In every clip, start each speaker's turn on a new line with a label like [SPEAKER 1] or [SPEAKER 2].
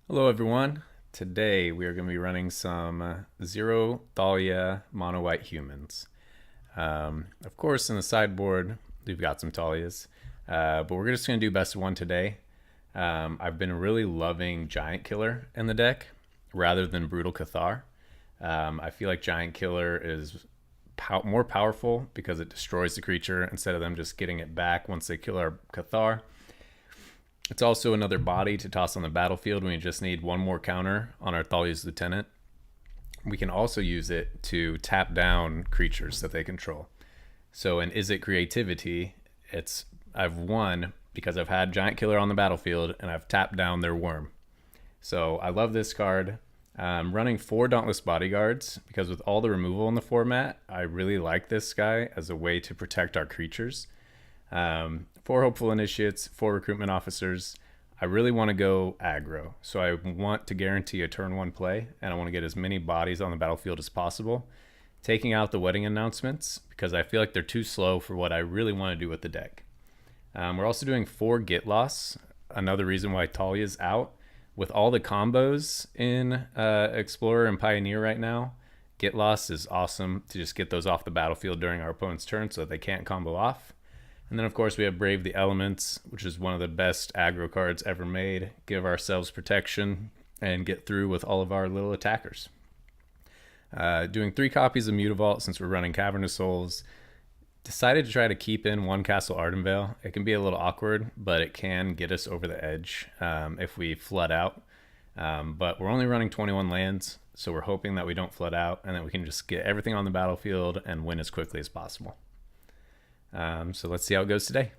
[SPEAKER 1] Hello everyone. Today we are going to be running some zero Thalia mono white humans. Of course, in the sideboard we've got some Thalias, but we're just going to do best of one today. I've been really loving Giant Killer in the deck rather than Brutal Cathar. I feel like Giant Killer is more powerful because it destroys the creature instead of them just getting it back once they kill our Cathar. It's also another body to toss on the battlefield when we just need one more counter on our Thalia's Lieutenant. We can also use it to tap down creatures that they control. So in Is It Creativity, I've won because I've had Giant Killer on the battlefield and I've tapped down their worm. So I love this card. I'm running 4 Dauntless Bodyguards because with all the removal in the format, I really like this guy as a way to protect our creatures. 4 Hopeful Initiates, 4 Recruitment Officers. I really want to go aggro, so I want to guarantee a turn 1 play, and I want to get as many bodies on the battlefield as possible. Taking out the wedding announcements because I feel like they're too slow for what I really want to do with the deck. We're also doing 4 Get Loss, another reason why Talia's out. With all the combos in Explorer and Pioneer right now, Get Loss is awesome to just get those off the battlefield during our opponent's turn so that they can't combo off. And then, of course, we have Brave the Elements, which is one of the best aggro cards ever made. Give ourselves protection and get through with all of our little attackers. Doing 3 copies of Mutavault since we're running Cavern of Souls. Decided to try to keep in 1 Castle Ardenvale. It can be a little awkward, but it can get us over the edge if we flood out. But we're only running 21 lands, so we're hoping that we don't flood out and that we can just get everything on the battlefield and win as quickly as possible. So let's see how it goes today.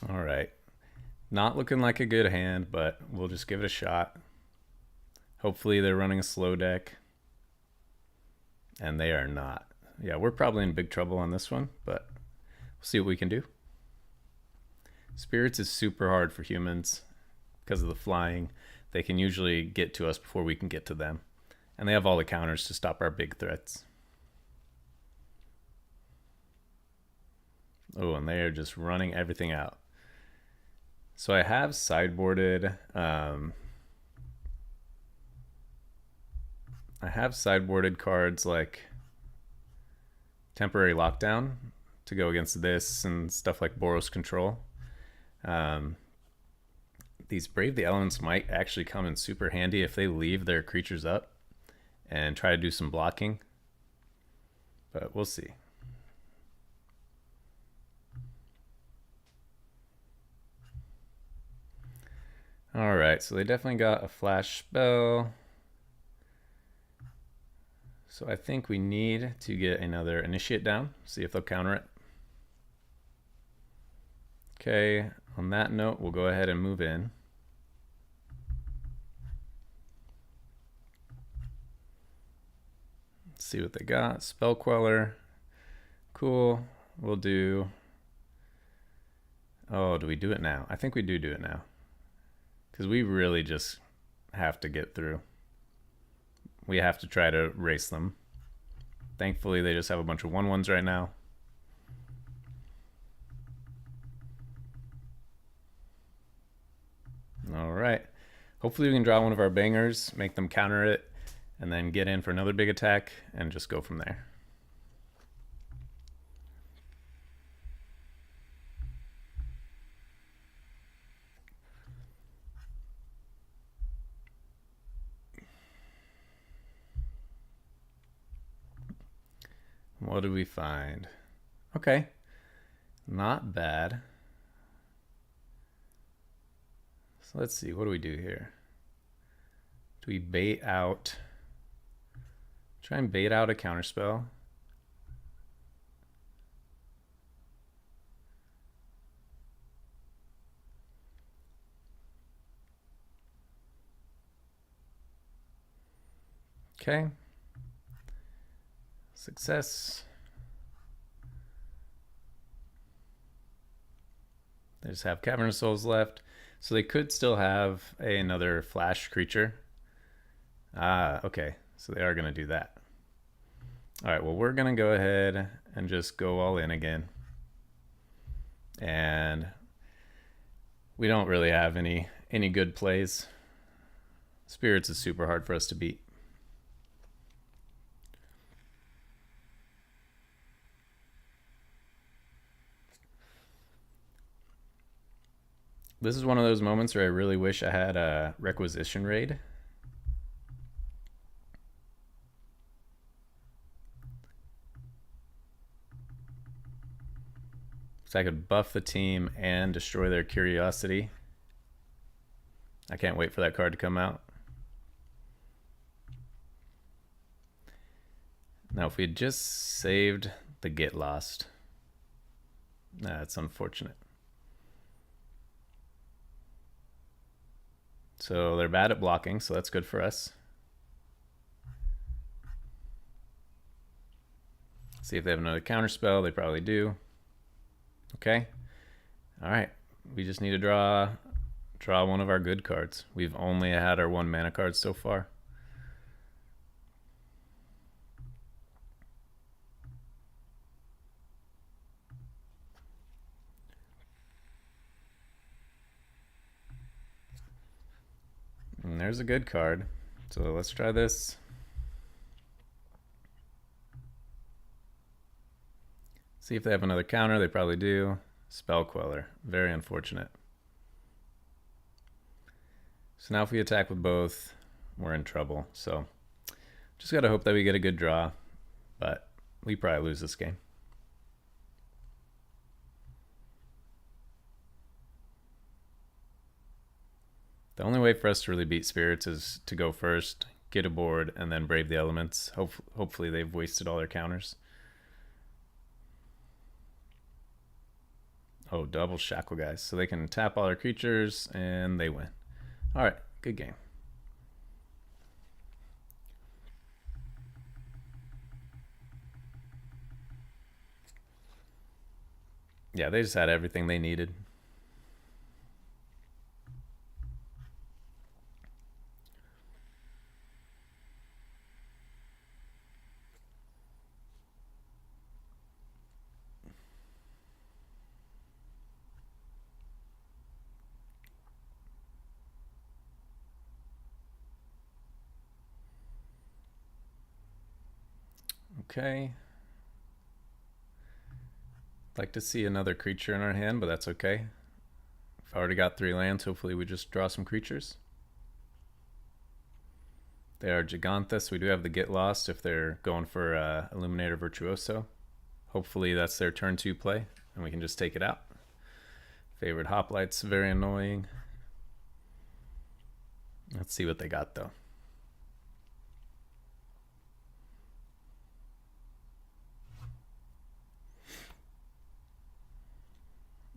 [SPEAKER 1] All right. Not looking like a good hand, but we'll just give it a shot. Hopefully they're running a slow deck. And they are not. Yeah, we're probably in big trouble on this one, but we'll see what we can do. Spirits is super hard for humans because of the flying. They can usually get to us before we can get to them. And they have all the counters to stop our big threats. Oh, and they are just running everything out. So I have sideboarded cards like Temporary Lockdown to go against this and stuff like Boros Control. These Brave the Elements might actually come in super handy if they leave their creatures up and try to do some blocking. But we'll see. Alright, so they definitely got a flash spell. So I think we need to get another Initiate down, see if they'll counter it. Okay, on that note, we'll go ahead and move in. Let's see what they got. Spell Queller. Cool. We'll do... Oh, do we do it now? I think we do it now. Because we really just have to get through. We have to try to race them. Thankfully, they just have a bunch of 1/1s right now. All right. Hopefully we can draw one of our bangers, make them counter it, and then get in for another big attack and just go from there. What do we find? Okay. Not bad. So let's see. What do we do here? Do we bait out? Try and bait out a counterspell. Okay. Success. They just have Cavernous Souls left. So they could still have another flash creature. Ah, okay. So they are going to do that. All right, well, we're going to go ahead and just go all in again. And we don't really have any good plays. Spirits is super hard for us to beat. This is one of those moments where I really wish I had a Requisition Raid. So I could buff the team and destroy their curiosity. I can't wait for that card to come out. Now, if we had just saved the Get Lost, that's unfortunate. So they're bad at blocking, so that's good for us. See if they have another counter spell. They probably do. Okay. All right. We just need to draw one of our good cards. We've only had our 1 mana card so far. And there's a good card. So let's try this. See if they have another counter. They probably do. Spell Queller. Very unfortunate. So now if we attack with both, we're in trouble. So just got to hope that we get a good draw. But we probably lose this game. The only way for us to really beat Spirits is to go first, get a board, and then brave the elements. Hopefully they've wasted all their counters. Oh, double Shackle, guys. So they can tap all their creatures, and they win. All right, good game. Yeah, they just had everything they needed. Okay. Like to see another creature in our hand, but that's okay. If I already got 3 lands, hopefully we just draw some creatures. They are Giganthus. We do have the Get Lost if they're going for Illuminator Virtuoso. Hopefully that's their turn 2 play, and we can just take it out. Favorite Hoplite's very annoying. Let's see what they got, though.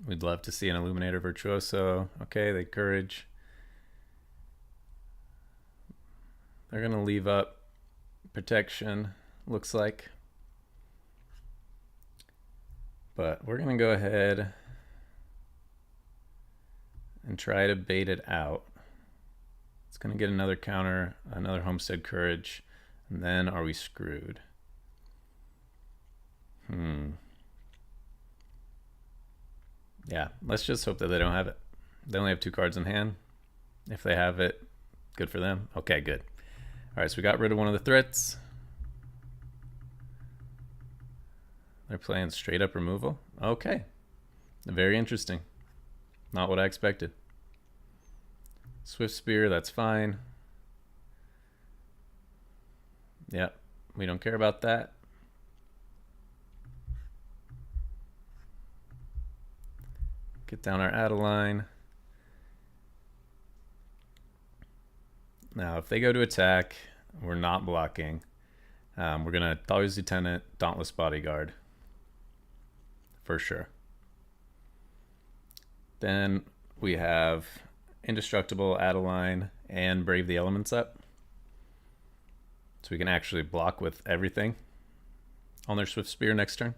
[SPEAKER 1] We'd love to see an Illuminator Virtuoso. Okay, they Courage. They're going to leave up Protection, looks like. But we're going to go ahead and try to bait it out. It's going to get another counter, another Homestead Courage, and then are we screwed? Yeah, let's just hope that they don't have it. They only have 2 cards in hand. If they have it, good for them. Okay, good. All right, so we got rid of one of the threats. They're playing straight up removal. Okay, very interesting. Not what I expected. Swift Spear, that's fine. Yep, we don't care about that. Get down our Adeline. Now, if they go to attack, we're not blocking. We're going to Thalia's Lieutenant, Dauntless Bodyguard. For sure. Then we have Indestructible, Adeline, and Brave the Elements up. So we can actually block with everything on their Swift Spear next turn.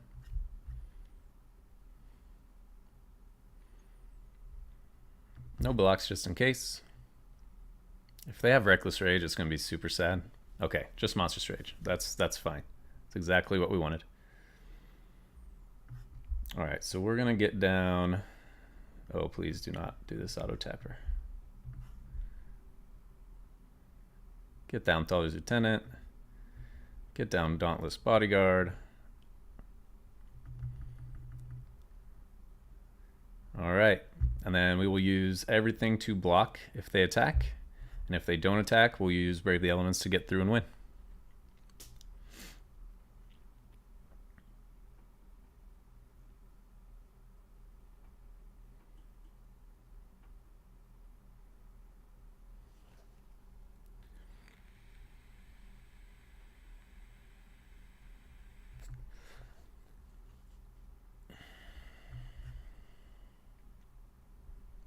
[SPEAKER 1] No blocks just in case. If they have Reckless Rage, it's going to be super sad. Okay, just Monstrous Rage. That's fine. That's exactly what we wanted. All right, so we're going to get down... Oh, please do not do this auto tapper. Get down Thalia's Lieutenant. Get down Dauntless Bodyguard. All right, and then we will use everything to block if they attack. And if they don't attack, we'll use Brave the Elements to get through and win.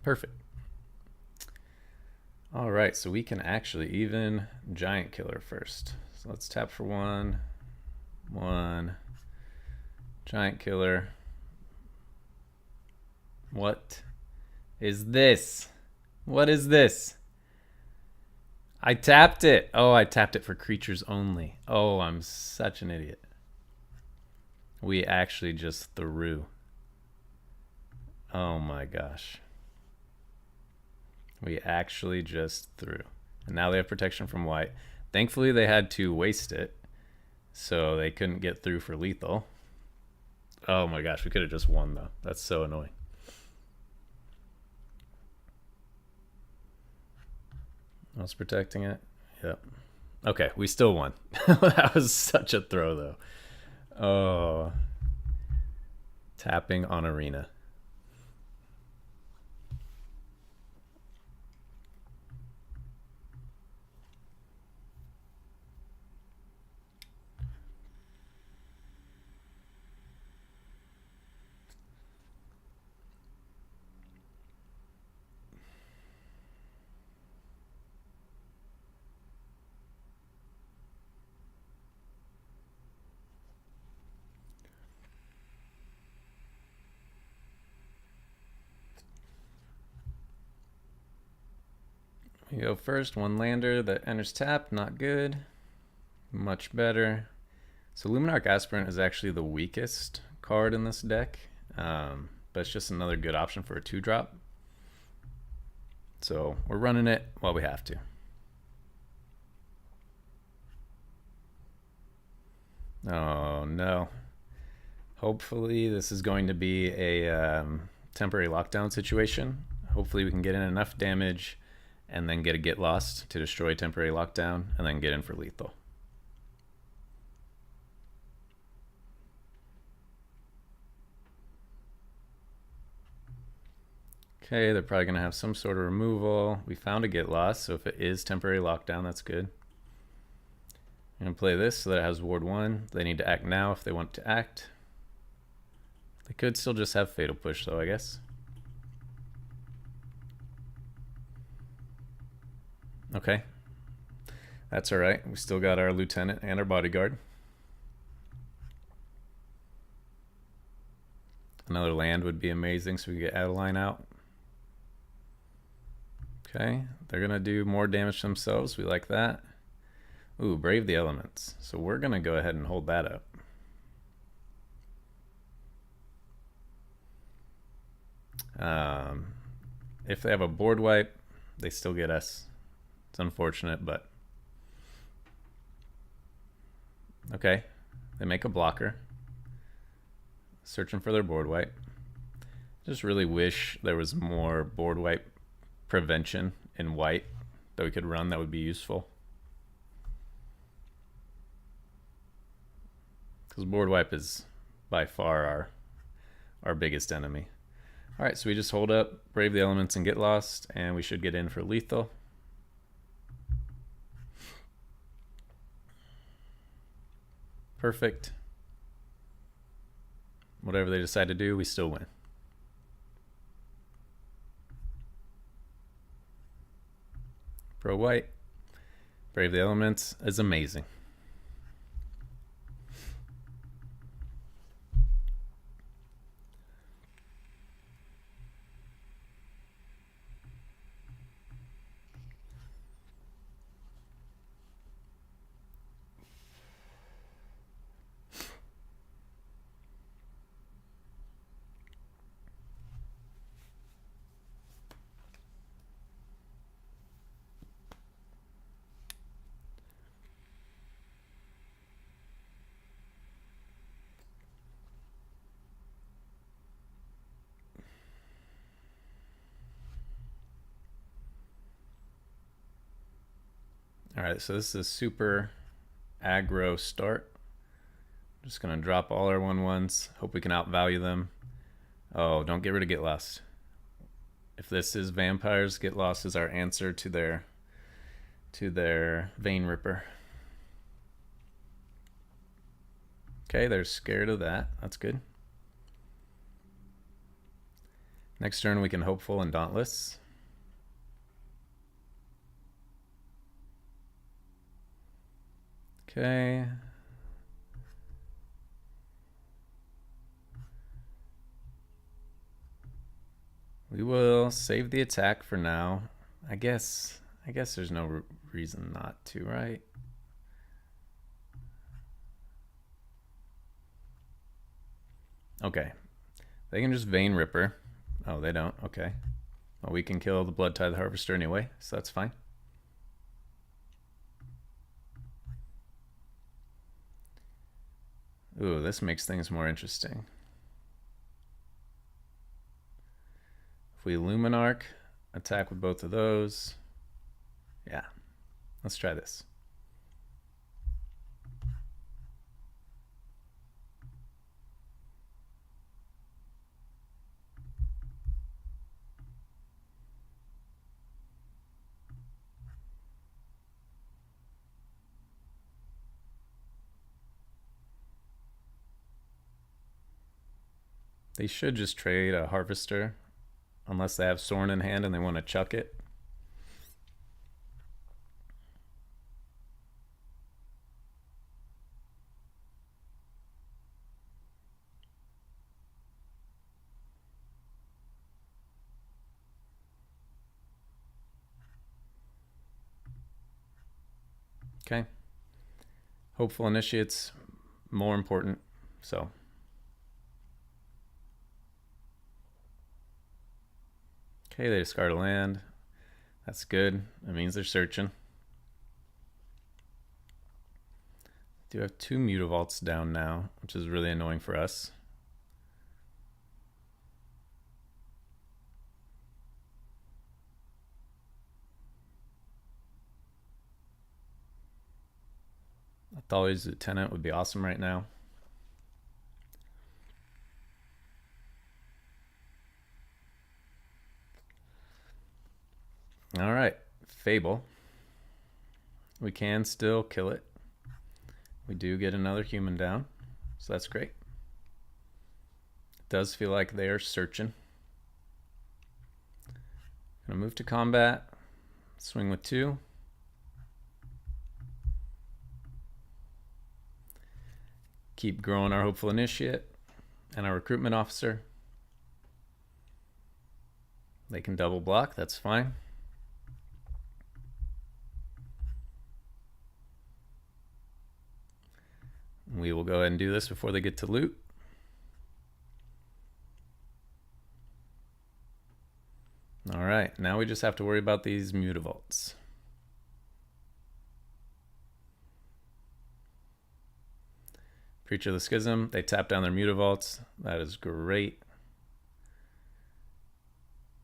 [SPEAKER 1] Perfect. All right, so we can actually even Giant Killer first. So let's tap for one. Giant Killer. What is this? What is this? I tapped it. Oh, I tapped it for creatures only. Oh, I'm such an idiot. We actually just threw. Oh my gosh. We actually just threw. And now they have protection from white. Thankfully, they had to waste it, so they couldn't get through for lethal. Oh my gosh, we could have just won, though. That's so annoying. I was protecting it. Yep. Okay, we still won. That was such a throw, though. Oh. Tapping on Arena. We go first, one lander that enters tap, not good. Much better. So Luminarch Aspirant is actually the weakest card in this deck, but it's just another good option for a 2-drop. So we're running it while we have to. Oh no. Hopefully this is going to be a temporary lockdown situation. Hopefully we can get in enough damage and then get lost to destroy temporary lockdown and then get in for lethal. Okay, they're probably going to have some sort of removal. We found a get lost, so if it is temporary lockdown, that's good. I'm going to play this so that it has ward 1. They need to act now if they want to act. They could still just have Fatal Push, though, I guess. Okay. That's all right. We still got our Lieutenant and our Bodyguard. Another land would be amazing, so we get Adeline out. Okay, they're going to do more damage to themselves. We like that. Ooh, Brave the Elements. So we're going to go ahead and hold that up. If they have a board wipe, they still get us. It's unfortunate, but... Okay, they make a blocker. Searching for their board wipe. Just really wish there was more board wipe prevention in white that we could run that would be useful. Because board wipe is by far our biggest enemy. Alright, so we just hold up, Brave the Elements, and get lost, and we should get in for lethal. Perfect. Whatever they decide to do, we still win. Pro white. Brave the Elements is amazing. Alright, so this is a super aggro start. Just gonna drop all our 1/1s. Hope we can outvalue them. Oh, don't get rid of Get Lost. If this is vampires, Get Lost is our answer to their Vein Ripper. Okay, they're scared of that. That's good. Next turn we can Hopeful and Dauntless. Okay. We will save the attack for now. I guess there's no reason not to, right? Okay. They can just Vein Ripper. Oh, they don't. Okay. Well, we can kill the Blood Tithe Harvester anyway, so that's fine. Ooh, this makes things more interesting. If we Luminarch, attack with both of those. Yeah, let's try this. They should just trade a Harvester, unless they have Sorn in hand and they want to chuck it. Okay. Hopeful Initiate's more important, so. Okay, they discard a land. That's good. That means they're searching. Do have 2 Mutavaults down now, which is really annoying for us. Thalia's Lieutenant would be awesome right now. All right, Fable. We can still kill it. We do get another human down, so that's great. It does feel like they are searching. Gonna move to combat. Swing with 2. Keep growing our Hopeful Initiate and our Recruitment Officer. They can double block, that's fine. We will go ahead and do this before they get to loot. All right, now we just have to worry about these Mutavaults. Preacher of the Schism, they tap down their Mutavaults. That is great.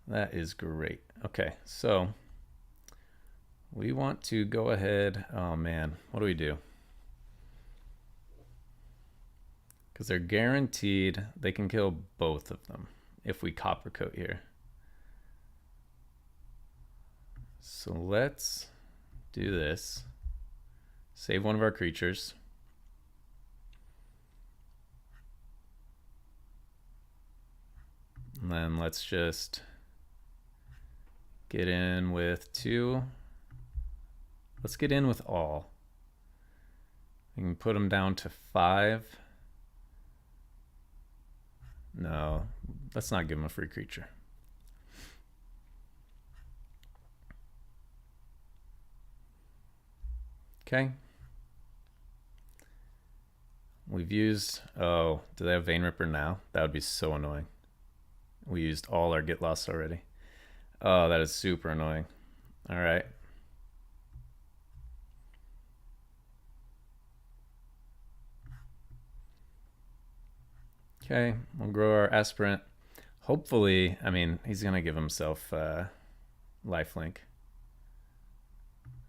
[SPEAKER 1] That is great. Okay, so we want to go ahead. Oh man, what do we do? Because they're guaranteed they can kill both of them if we Copper Coat here. So let's do this. Save one of our creatures. And then let's just get in with 2. Let's get in with all. We can put them down to 5. No, let's not give him a free creature. Okay. We've used, oh, do they have Vein Ripper now? That would be so annoying. We used all our Get Lost already. Oh, that is super annoying. All right. Okay, we'll grow our Aspirant. Hopefully, I mean, he's going to give himself lifelink.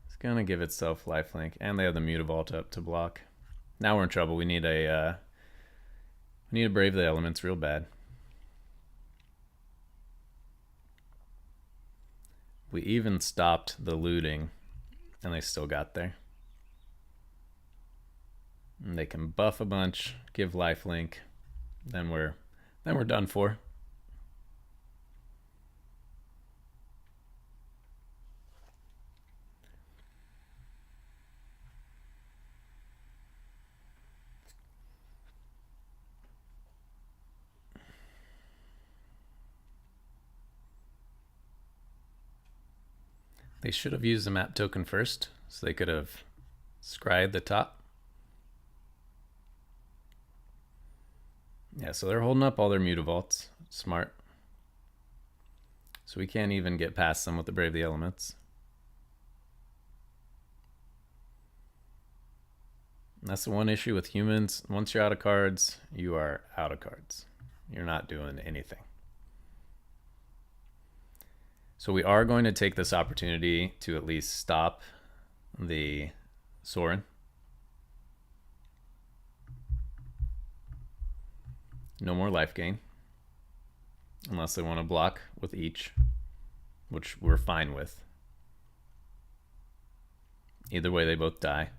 [SPEAKER 1] He's gonna give itself lifelink, and they have the Mutavault up to block. Now we're in trouble. We need a Brave the Elements real bad. We even stopped the looting, and they still got there. And they can buff a bunch, give lifelink, then we're done for. They should have used the map token first, so they could have scryed the top. Yeah, so they're holding up all their Mutavaults. Smart. So we can't even get past them with the Brave the Elements. That's the one issue with humans. Once you're out of cards, you are out of cards. You're not doing anything. So we are going to take this opportunity to at least stop the Sorin. No more life gain. Unless they want to block with each, which we're fine with. Either way, they both die.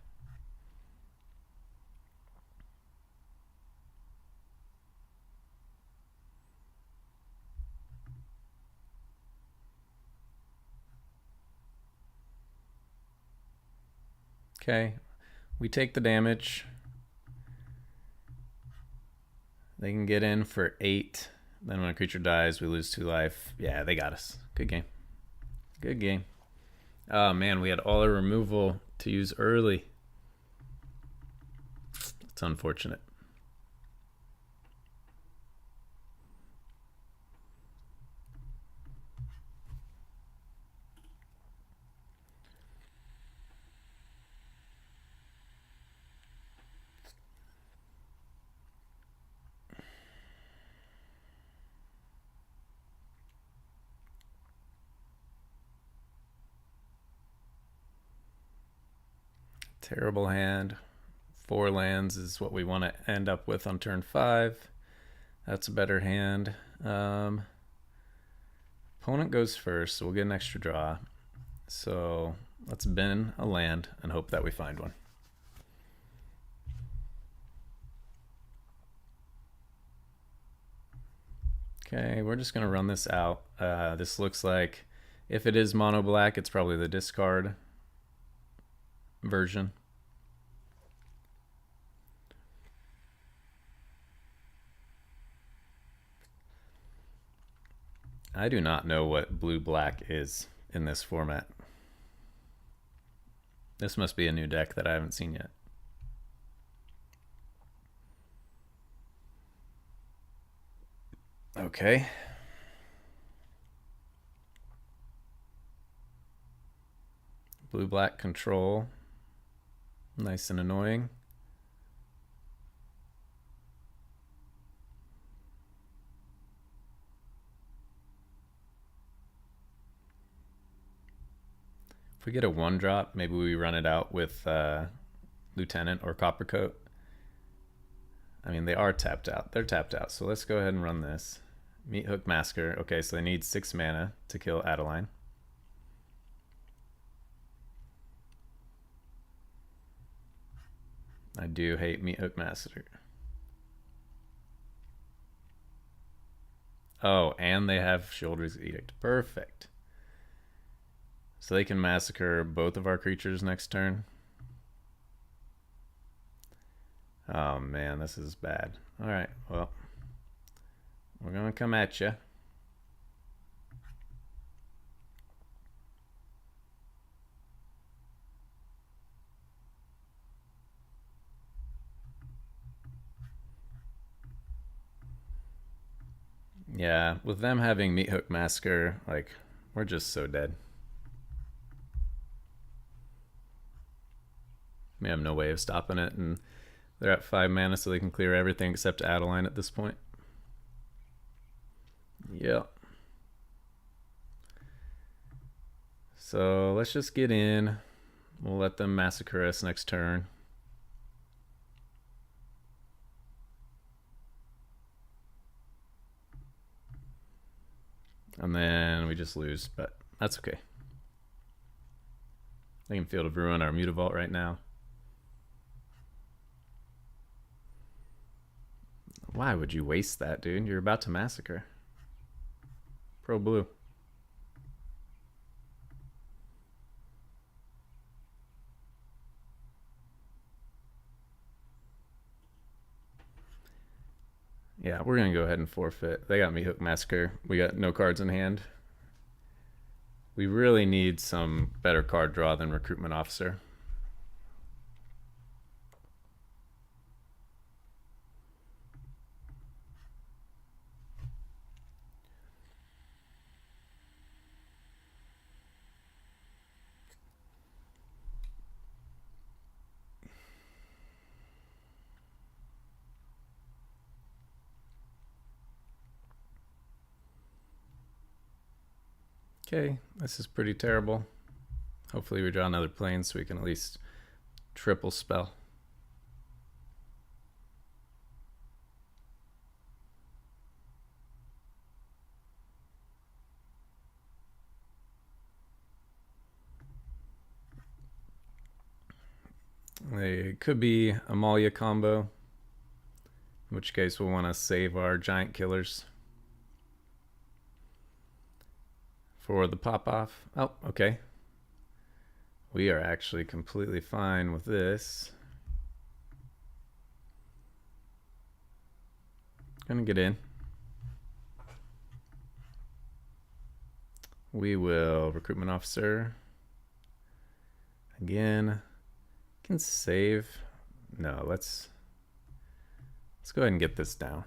[SPEAKER 1] Okay, we take the damage. They can get in for 8. Then when a creature dies, we lose 2 life. Yeah, they got us. Good game. Good game. Oh man, we had all our removal to use early. It's unfortunate. Terrible hand. 4 lands is what we want to end up with on turn 5. That's a better hand. Opponent goes first, so we'll get an extra draw. So let's bin a land and hope that we find one. Okay, we're just going to run this out. This looks like, if it is mono black, it's probably the discard version. I do not know what blue-black is in this format. This must be a new deck that I haven't seen yet. Okay. Blue-black control. Nice and annoying. If we get a 1-drop, maybe we run it out with Lieutenant or Coppercoat. I mean, they are tapped out. They're tapped out. So let's go ahead and run this. Meat Hook Masker. Okay, so they need 6 mana to kill Adeline. I do hate Meat Hook Master. Oh, and they have Shoulder's Edict. Perfect. So they can massacre both of our creatures next turn. Oh man, this is bad. Alright, well, we're gonna come at you. Yeah, with them having Meat Hook Massacre, like, we're just so dead. We have no way of stopping it, and they're at 5 mana, so they can clear everything except Adeline at this point. Yep. So let's just get in. We'll let them massacre us next turn. And then we just lose, but that's okay. They can Field of Ruin our Mutavault right now. Why would you waste that, dude? You're about to massacre. Pro blue. Yeah, we're going to go ahead and forfeit. They got me hook massacre. We got no cards in hand. We really need some better card draw than recruitment officer. Okay, this is pretty terrible. Hopefully we draw another plane so we can at least triple spell. It could be Amalia combo, in which case we'll want to save our giant killers for the pop-off. Oh, okay. We are actually completely fine with this. Gonna get in. We will recruitment officer. Again, can save. No, let's go ahead and get this down.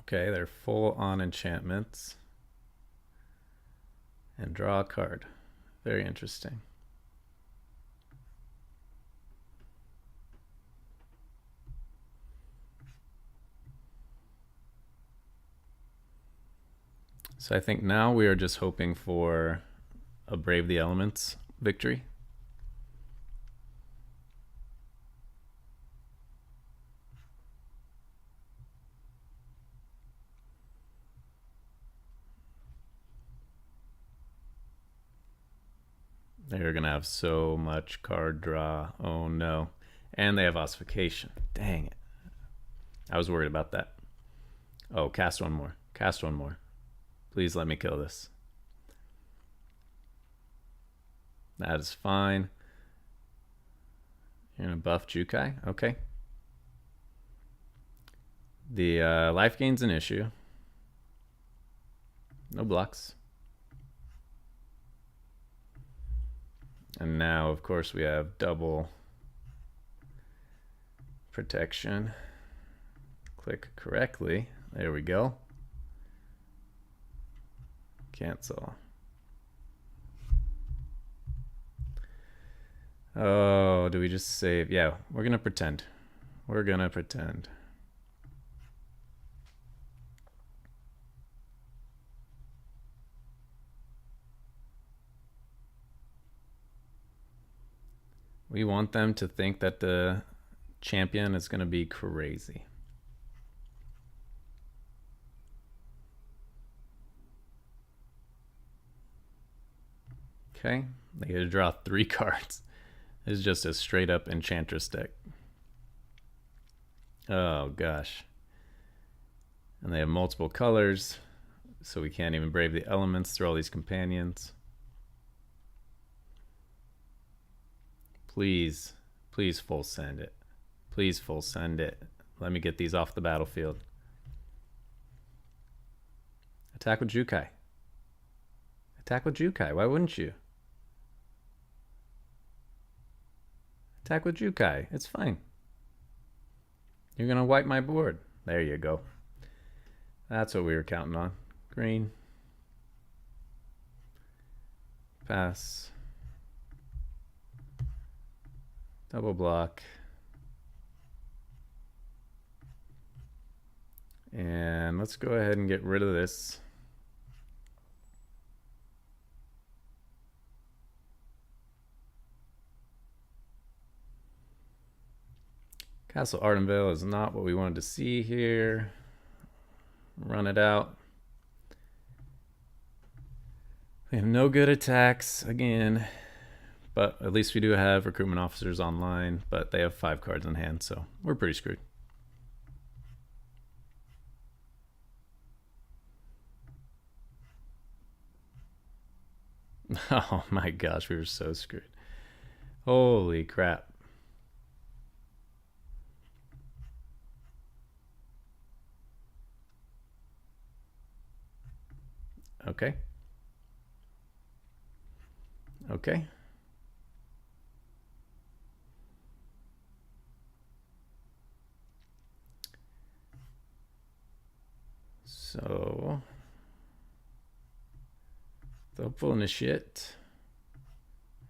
[SPEAKER 1] Okay, they're full on enchantments. And draw a card. Very interesting. So I think now we are just hoping for a Brave the Elements victory. They're going to have so much card draw. Oh no. And they have ossification. Dang it. I was worried about that. Oh, cast one more. Cast one more. Please let me kill this. That is fine. You're going to buff Jukai? Okay. The life gain's an issue. No blocks. And now, of course, we have double protection. Click correctly. There we go. Cancel. Oh, do we just save? Yeah, we're going to pretend. We're going to pretend. We want them to think that the champion is going to be crazy. Okay, they get to draw 3 cards. This is just a straight up Enchantress deck. Oh gosh. And they have multiple colors, so we can't even Brave the Elements through all these companions. Please, please full send it. Please full send it. Let me get these off the battlefield. Attack with Jukai. Attack with Jukai. Why wouldn't you? Attack with Jukai. It's fine. You're going to wipe my board. There you go. That's what we were counting on. Green. Pass. Double block. And let's go ahead and get rid of this. Castle Ardenvale is not what we wanted to see here. Run it out. We have no good attacks again, but at least we do have recruitment officers online, but they have 5 cards in hand, so we're pretty screwed. Oh my gosh, we were so screwed. Holy crap. Okay. Okay. So they'll pull in a shit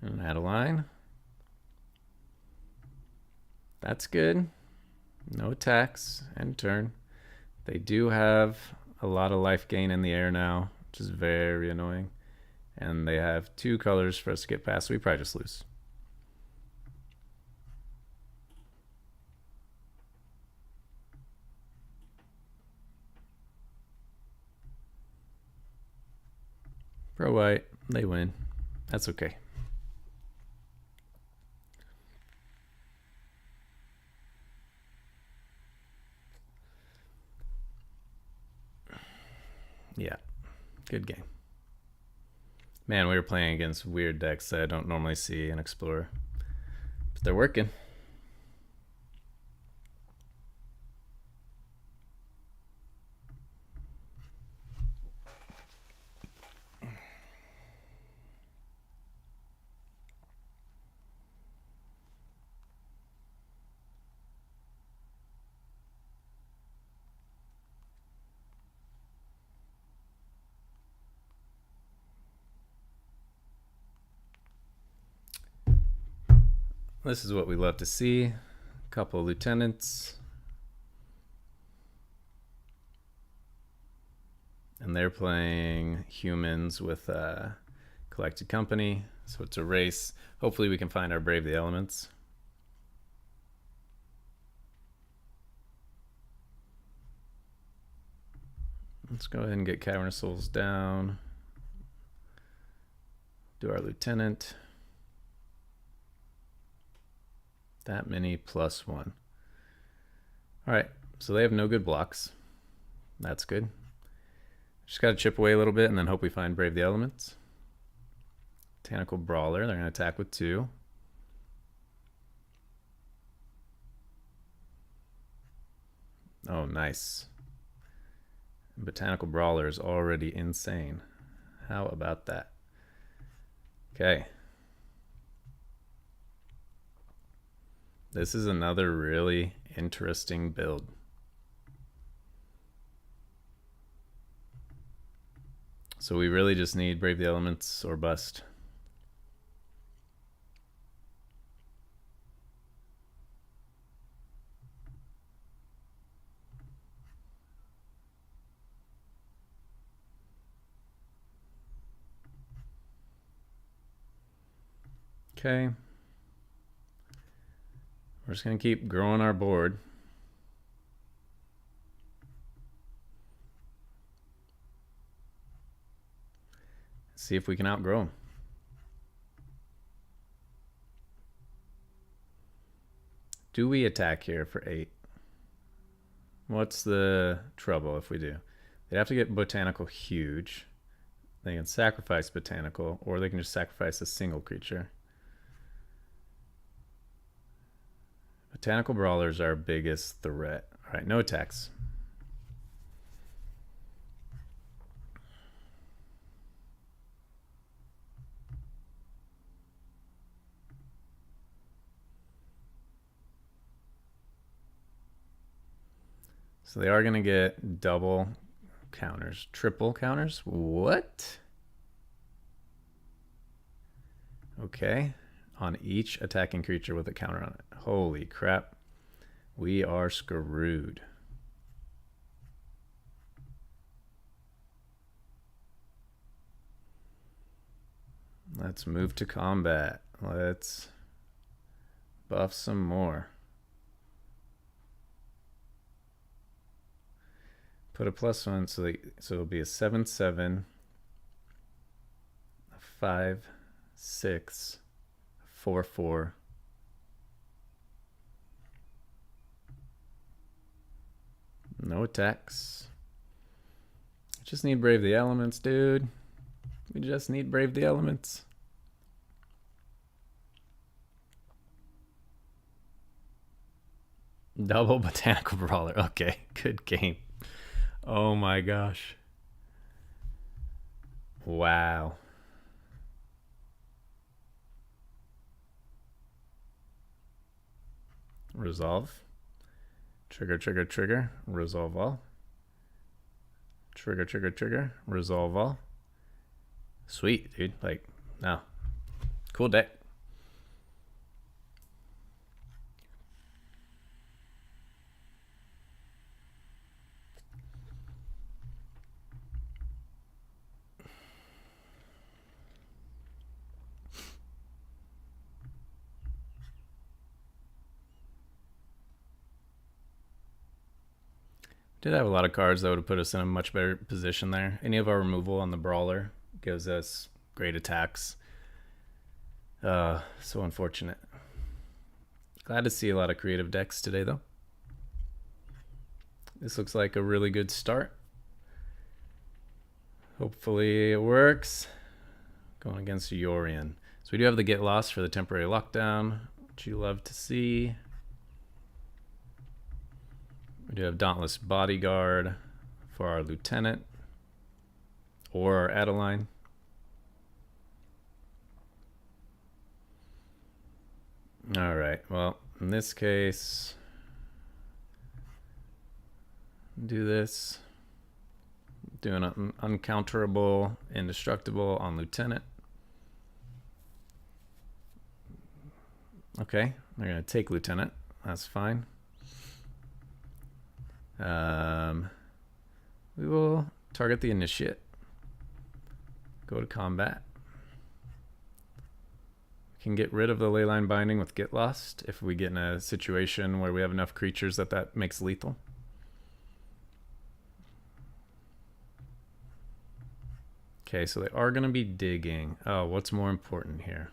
[SPEAKER 1] and add a line. That's good. No attacks. End turn. They do have a lot of life gain in the air now, which is very annoying. And they have 2 colors for us to get past, so we probably just lose. Pro white, they win. That's okay. Yeah, good game. Man, we were playing against weird decks that I don't normally see in Explorer, but they're working. This is what we love to see. A couple of lieutenants. And they're playing humans with collected company. So it's a race. Hopefully we can find our Brave the Elements. Let's go ahead and get Cavernous Souls down. Do our lieutenant. That many plus 1. All right, so they have no good blocks. That's good. Just got to chip away a little bit and then hope we find Brave the Elements. Botanical Brawler, they're going to attack with 2. Oh, nice. Botanical Brawler is already insane. How about that? Okay. This is another really interesting build. So we really just need Brave the Elements or bust. Okay. We're just going to keep growing our board. See if we can outgrow them. Do we attack here for 8? What's the trouble if we do? They'd have to get Botanical huge. They can sacrifice Botanical, or they can just sacrifice a single creature. Botanical Brawlers are our biggest threat. All right, no attacks. So they are going to get double counters, triple counters. What? Okay. On each attacking creature with a counter on it. Holy crap. We are screwed. Let's move to combat. Let's buff some more. Put a +1, so it'll be a 7/7, a 5/6, 4/4. No attacks. Just need Brave the Elements, dude. We just need Brave the Elements. Double Botanical Brawler. Okay, good game. Oh my gosh. Wow. Resolve. Trigger, trigger, trigger. Resolve all. Trigger, trigger, trigger. Resolve all. Sweet, dude. Like, no. Cool deck. Did have a lot of cards that would have put us in a much better position there. Any of our removal on the Brawler gives us great attacks. So unfortunate. Glad to see a lot of creative decks today, though. This looks like a really good start. Hopefully it works. Going against Yorian. So we do have the Get Lost for the temporary lockdown, which you love to see. We do have Dauntless Bodyguard for our Lieutenant or our Adeline. All right, well, in this case, do this. Do an uncounterable, indestructible on Lieutenant. Okay, they're going to take Lieutenant. That's fine. We will target the Initiate. Go to combat. We can get rid of the Leyline Binding with Get Lost if we get in a situation where we have enough creatures that makes lethal. Okay, so they are going to be digging. Oh, what's more important here?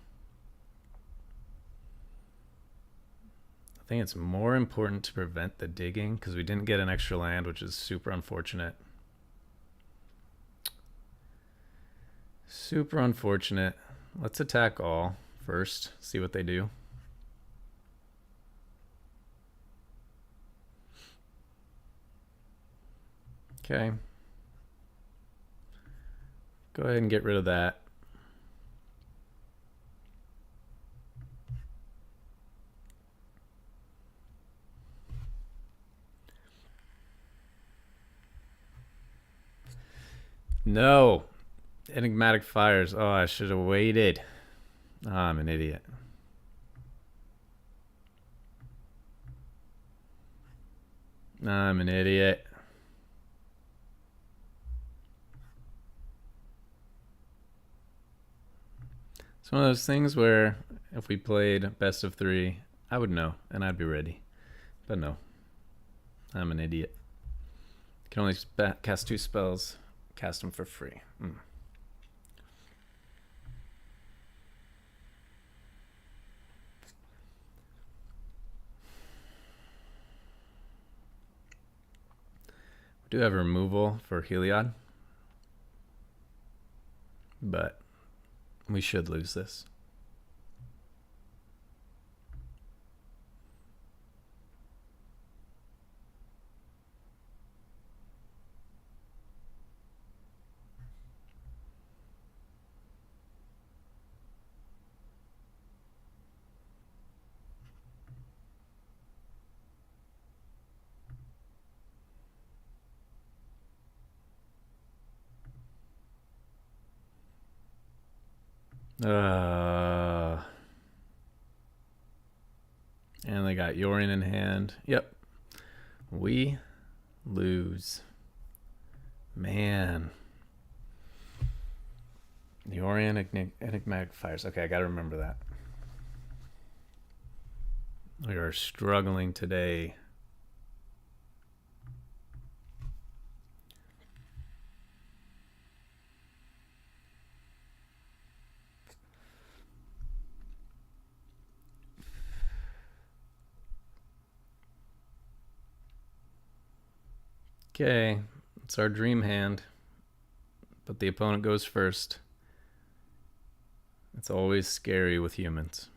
[SPEAKER 1] I think it's more important to prevent the digging because we didn't get an extra land, which is super unfortunate. Super unfortunate. Let's attack all first, see what they do. Okay. Go ahead and get rid of that. No. Enigmatic Fires. Oh, I should have waited. Oh, I'm an idiot. I'm an idiot. It's one of those things where if we played best of 3, I would know and I'd be ready. But no. I'm an idiot. Can only cast 2 spells. Cast them for free. We do have removal for Heliod, but we should lose this. And they got Yorian in hand. Yep. We lose. Man. The Orient Enigmatic Fires. Okay, I gotta remember that. We are struggling today. Okay, it's our dream hand, but the opponent goes first. It's always scary with humans.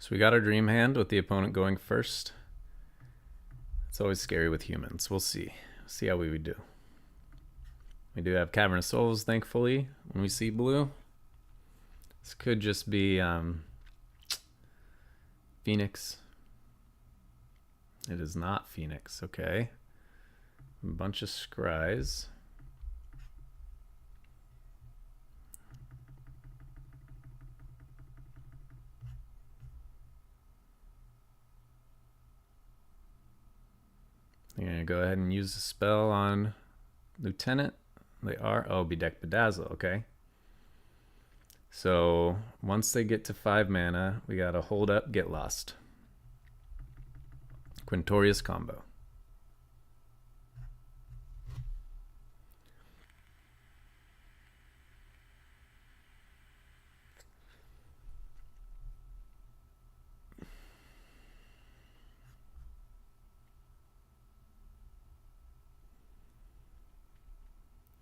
[SPEAKER 1] So we got our dream hand with the opponent going first. It's always scary with humans. We'll see. See how we would do. We do have Cavern of Souls, thankfully, when we see blue. This could just be Phoenix. It is not Phoenix, okay. A bunch of scries. You're gonna go ahead and use the spell on Lieutenant. They are, oh, Bedeck Bedazzle, okay. So once they get to 5 mana, we gotta hold up, get lost. Quintorius combo.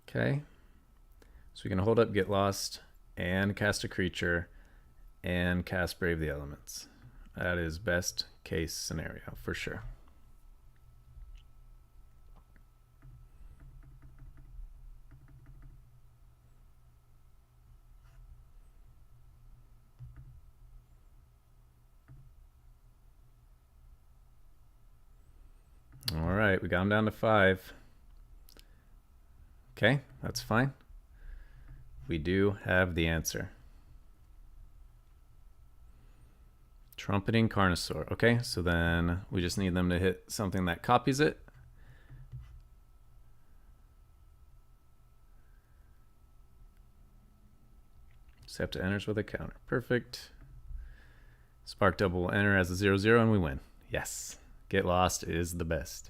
[SPEAKER 1] Okay, so we can hold up, get lost, and cast a creature, and cast Brave the Elements. That is best case scenario for sure. All right, we got him down to 5. Okay, that's fine. We do have the answer. Trumpeting Carnosaur. Okay, so then we just need them to hit something that copies it. Just have to enter with a counter. Perfect. Spark Double will enter as a 0/0 and we win. Yes. Get Lost is the best.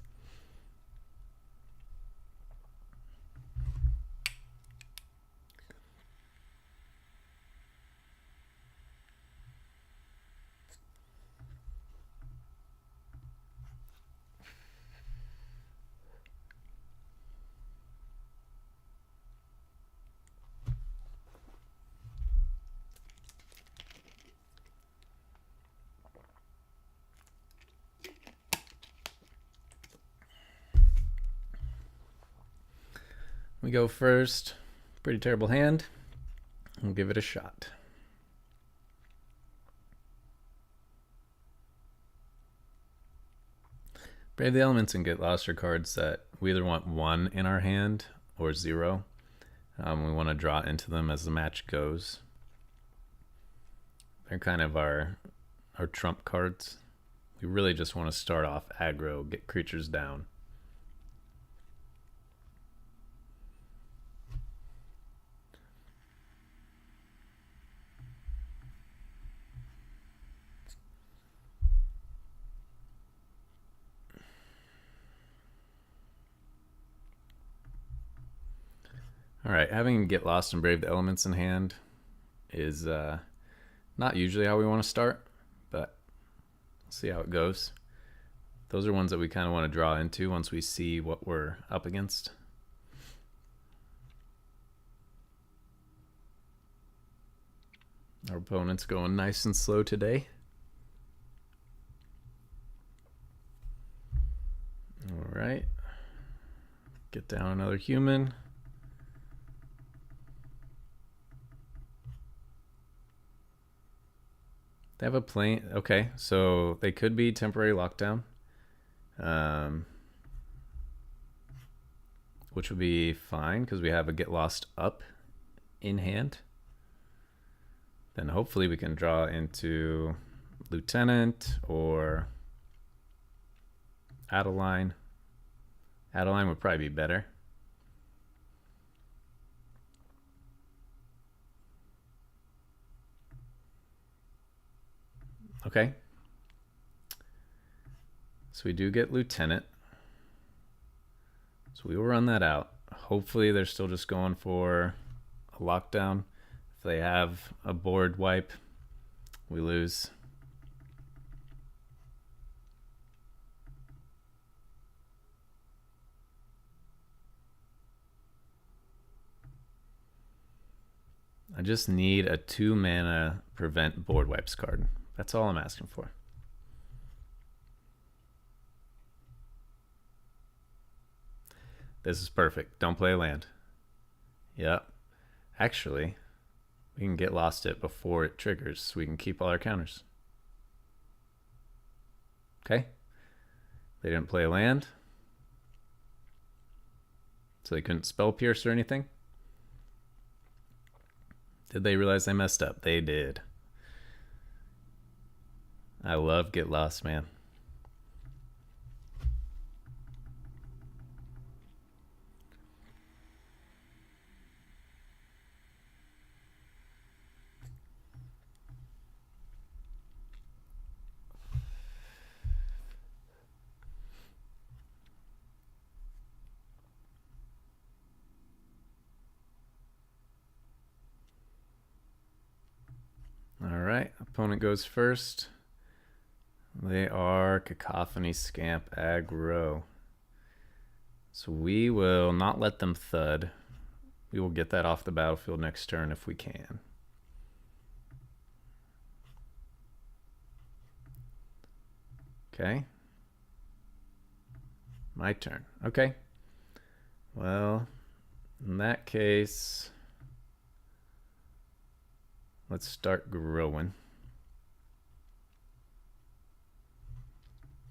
[SPEAKER 1] We go first. Pretty terrible hand. We'll give it a shot. Brave the Elements and Get Lost are cards that we either want 1 in our hand or 0. We want to draw into them as the match goes. They're kind of our trump cards. We really just want to start off aggro, get creatures down. All right, having Get Lost and Brave the Elements in hand is not usually how we want to start, but we'll see how it goes. Those are ones that we kind of want to draw into once we see what we're up against. Our opponent's going nice and slow today. All right. Get down another human. They have a plane. Okay, so they could be temporary lockdown, which would be fine because we have a get lost up in hand. Then hopefully we can draw into Lieutenant or Adeline. Adeline would probably be better. Okay. So we do get Lieutenant. So we will run that out. Hopefully they're still just going for a lockdown. If they have a board wipe, we lose. I just need a 2 mana prevent board wipes card. That's all I'm asking for. This is perfect. Don't play land. Yep. Actually, we can get lost it before it triggers so we can keep all our counters. Okay. They didn't play land. So they couldn't spell pierce or anything. Did they realize they messed up? They did. I love Get Lost, man. All right, opponent goes first. They are Cacophony, Scamp, Aggro. So we will not let them thud. We will get that off the battlefield next turn if we can. Okay. My turn. Okay. Well, in that case, let's start growing.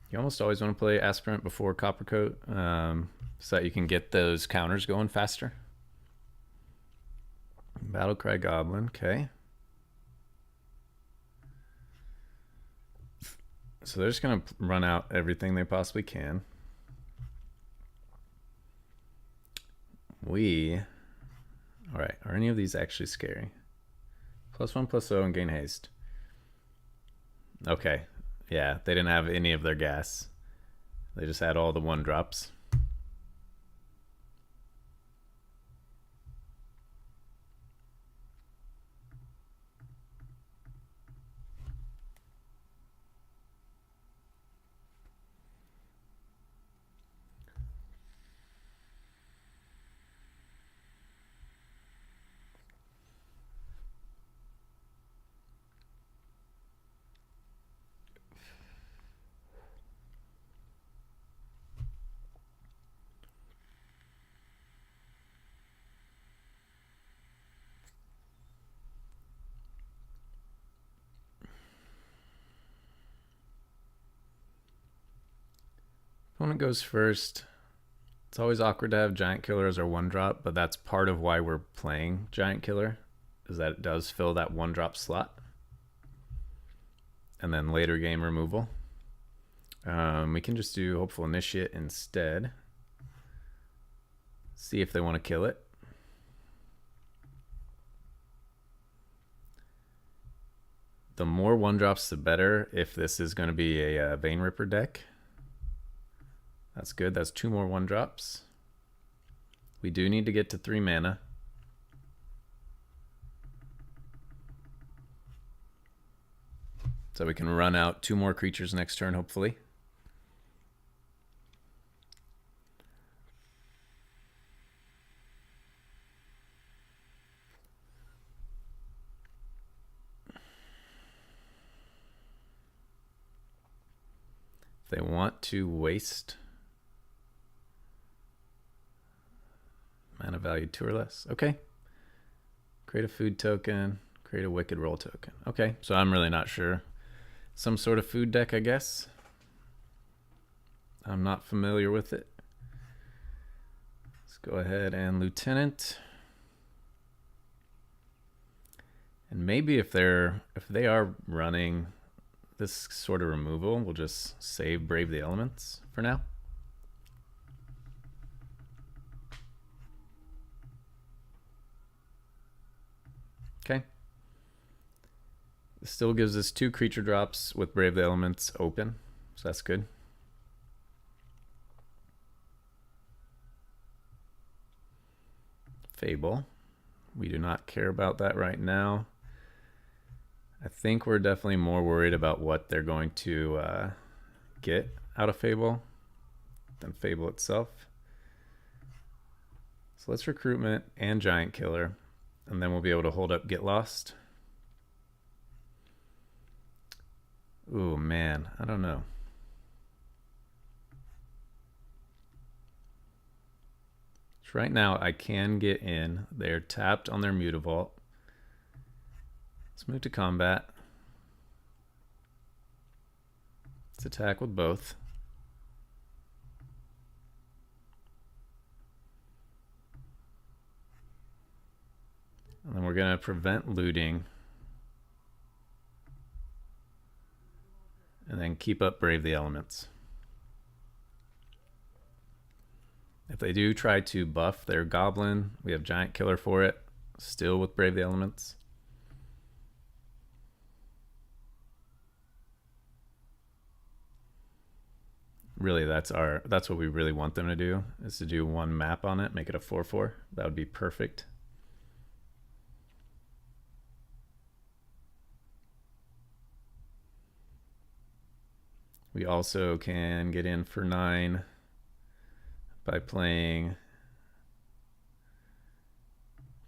[SPEAKER 1] You almost always want to play Aspirant before Coppercoat so that you can get those counters going faster. Battlecry Goblin, okay. So they're just going to run out everything they possibly can. All right, are any of these actually scary? +1/+0 and gain haste. Okay, yeah, they didn't have any of their gas. They just had all the 1-drops. Opponent goes first. It's always awkward to have Giant Killer as our 1-drop, but that's part of why we're playing Giant Killer, is that it does fill that 1-drop slot. And then later game removal. We can just do Hopeful Initiate instead. See if they want to kill it. The more 1-drops, the better if this is going to be a Vein Ripper deck. That's good. That's 2 more 1-drops. We do need to get to 3 mana. So we can run out 2 more creatures next turn, hopefully. If they want to waste mana value 2 or less. Okay. Create a food token. Create a wicked roll token. Okay, so I'm really not sure. Some sort of food deck, I guess. I'm not familiar with it. Let's go ahead and Lieutenant. And maybe if they are running this sort of removal, we'll just save Brave the Elements for now. Okay. This still gives us 2 creature drops with Brave the Elements open, so that's good. Fable. We do not care about that right now. I think we're definitely more worried about what they're going to get out of Fable than Fable itself. So let's Recruitment and Giant Killer, and then we'll be able to hold up Get Lost. Ooh, man, I don't know. So right now I can get in. They're tapped on their Mutavault. Let's move to combat. Let's attack with both. And then we're going to prevent looting. And then keep up Brave the Elements. If they do try to buff their Goblin, we have Giant Killer for it, still with Brave the Elements. Really, that's what we really want them to do, is to do 1 map on it, make it a 4/4. That would be perfect. We also can get in for 9 by playing.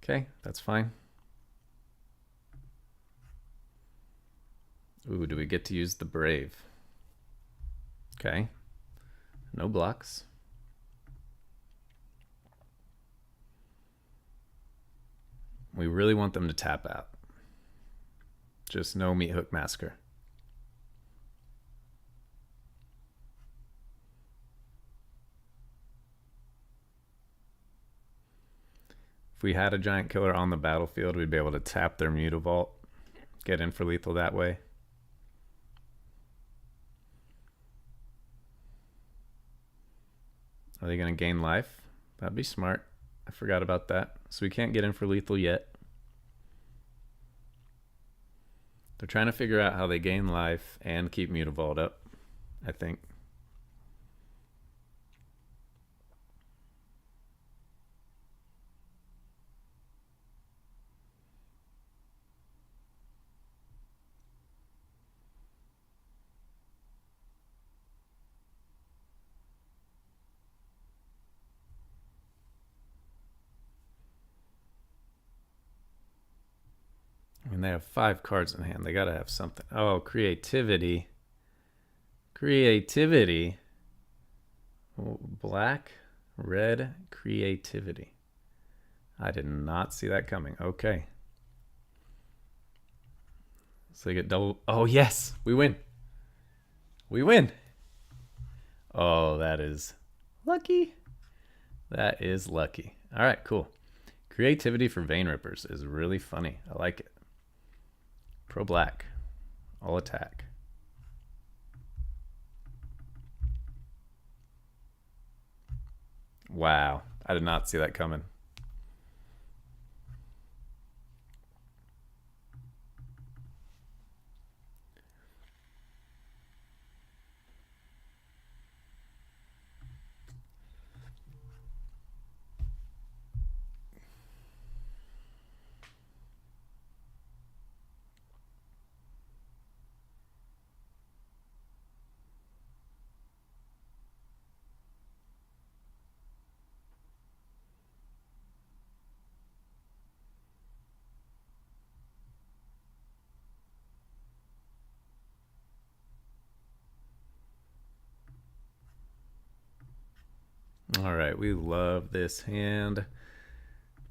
[SPEAKER 1] Okay, that's fine. Ooh, do we get to use the Brave? Okay. No blocks. We really want them to tap out. Just no Meat Hook Massacre. If we had a Giant Killer on the battlefield, we'd be able to tap their Mutavault, get in for lethal that way. Are they going to gain life? That'd be smart. I forgot about that. So we can't get in for lethal yet. They're trying to figure out how they gain life and keep Mutavault up, I think. And they have 5 cards in hand. They got to have something. Oh, creativity. Creativity. Black, red, creativity. I did not see that coming. Okay. So they get double. Oh, yes. We win. We win. Oh, that is lucky. That is lucky. All right, cool. Creativity for Vein Rippers is really funny. I like it. Pro black. All attack. Wow. I did not see that coming. All right, we love this hand.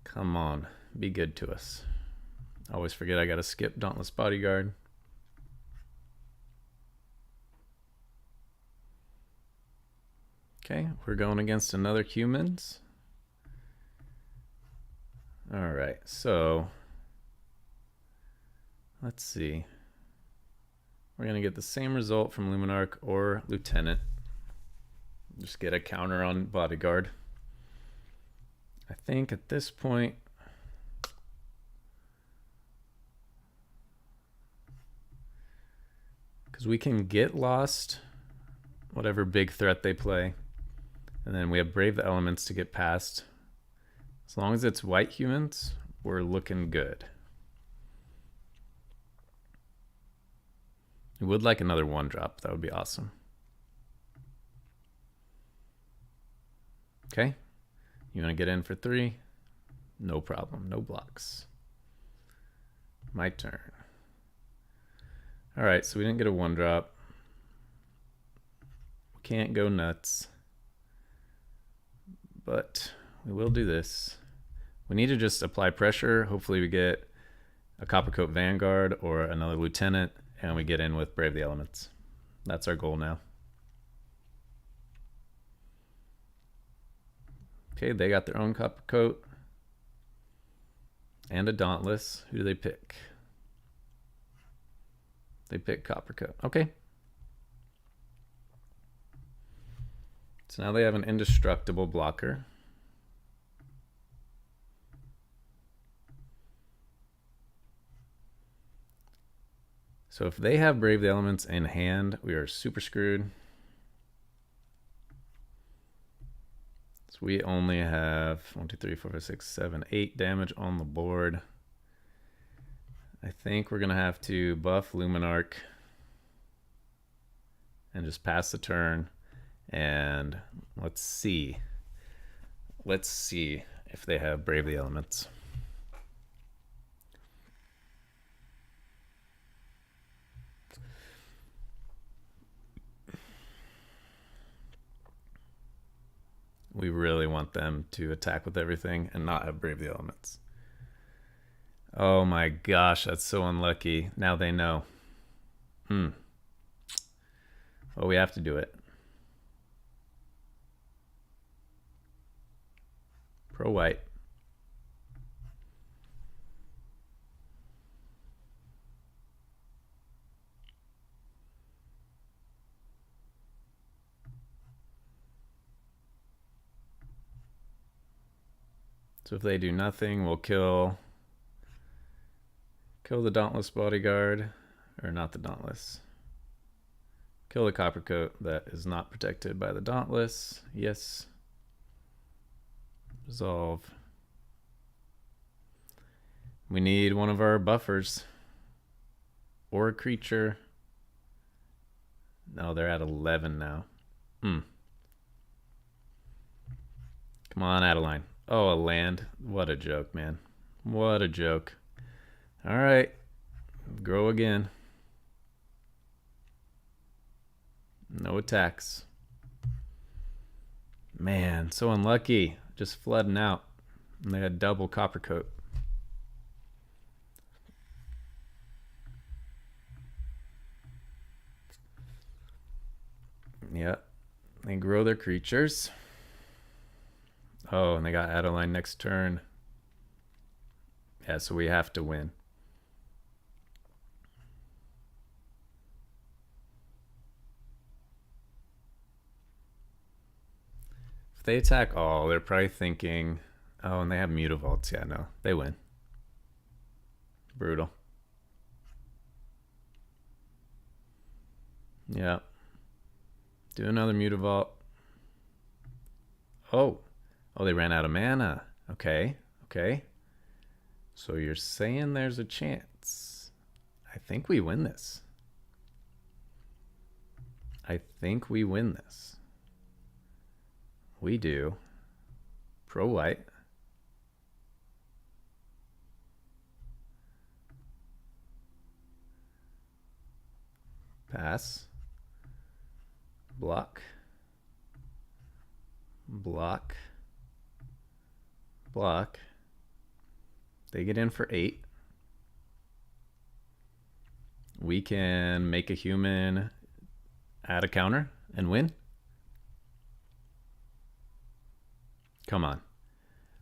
[SPEAKER 1] Come on, be good to us. I always forget I gotta skip Dauntless Bodyguard. Okay, we're going against another humans. All right, so let's see. We're gonna get the same result from Luminarch or Lieutenant. Just get a counter on Bodyguard. I think at this point, because we can get lost, whatever big threat they play, and then we have Brave the Elements to get past. As long as it's white humans, we're looking good. We would like another 1-drop. That would be awesome. Okay. You want to get in for 3? No problem. No blocks. My turn. All right, so we didn't get a 1-drop. We can't go nuts. But we will do this. We need to just apply pressure. Hopefully we get a Coppercoat Vanguard or another Lieutenant, and we get in with Brave the Elements. That's our goal now. Okay, they got their own Coppercoat and a Dauntless. Who do they pick? They pick Coppercoat. Okay. So now they have an indestructible blocker. So if they have Brave the Elements in hand, we are super screwed. So we only have 1, 2, 3, 4, 5, 6, 7, 8 damage on the board. I think we're going to have to buff Luminarch and just pass the turn. And let's see. Let's see if they have Brave the Elements. We really want them to attack with everything and not have Brave the Elements. Oh my gosh, that's so unlucky. Now they know. Well, we have to do it. Pro white. So if they do nothing, we'll kill the Dauntless Bodyguard, or not the Dauntless. Kill the Coppercoat that is not protected by the Dauntless. Yes. Resolve. We need one of our buffers. Or a creature. No, they're at 11 now. Come on, Adeline. Oh, a land. What a joke, man. What a joke. All right. Grow again. No attacks. Man, so unlucky. Just flooding out. And they had double Coppercoat. Yep. They grow their creatures. Oh, and they got Adeline next turn. Yeah, so we have to win. If they attack all, they're probably thinking, oh, and they have Mutavaults. Yeah, no, they win. Brutal. Yeah. Do another Mutavault. Oh, they ran out of mana. Okay. So you're saying there's a chance. I think we win this. We do. Pro white. Pass. Block. block, block. They get in for 8. We can make a human, add a counter, and win. Come on.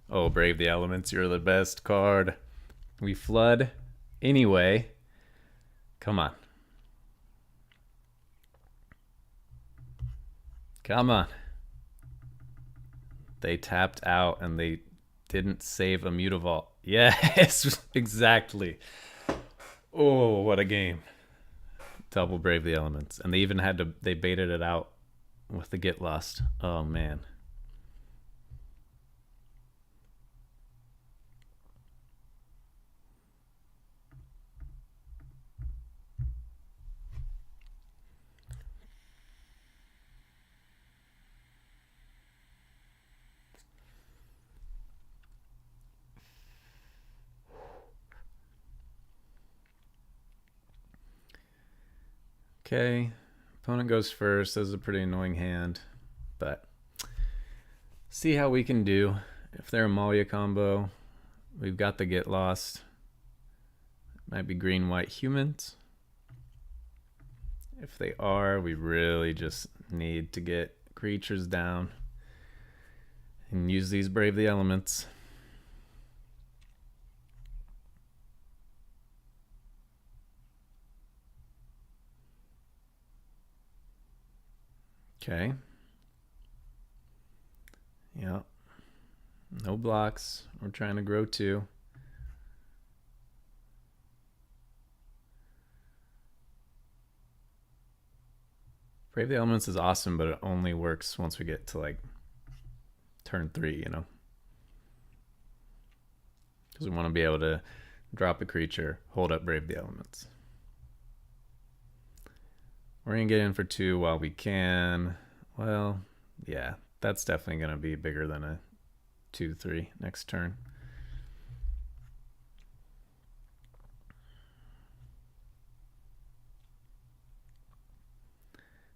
[SPEAKER 1] Oh, Brave the Elements, you're the best card. We flood anyway. Come on. Come on. They tapped out and they didn't save a Mutavault. Yes, exactly. Oh, what a game. Double Brave the Elements. And they even had to, they baited it out with the Get Lost. Oh, man. Okay, opponent goes first. This is a pretty annoying hand, but see how we can do. If they're a Malia combo, we've got the Get Lost. Might be green-white humans. If they are, we really just need to get creatures down and use these Brave the Elements. Okay. Yep. No blocks. We're trying to grow 2. Brave the Elements is awesome, but it only works once we get to like turn 3, you know? Because we want to be able to drop a creature, hold up Brave the Elements. We're going to get in for 2 while we can. Well, yeah, that's definitely going to be bigger than a 2-3 next turn.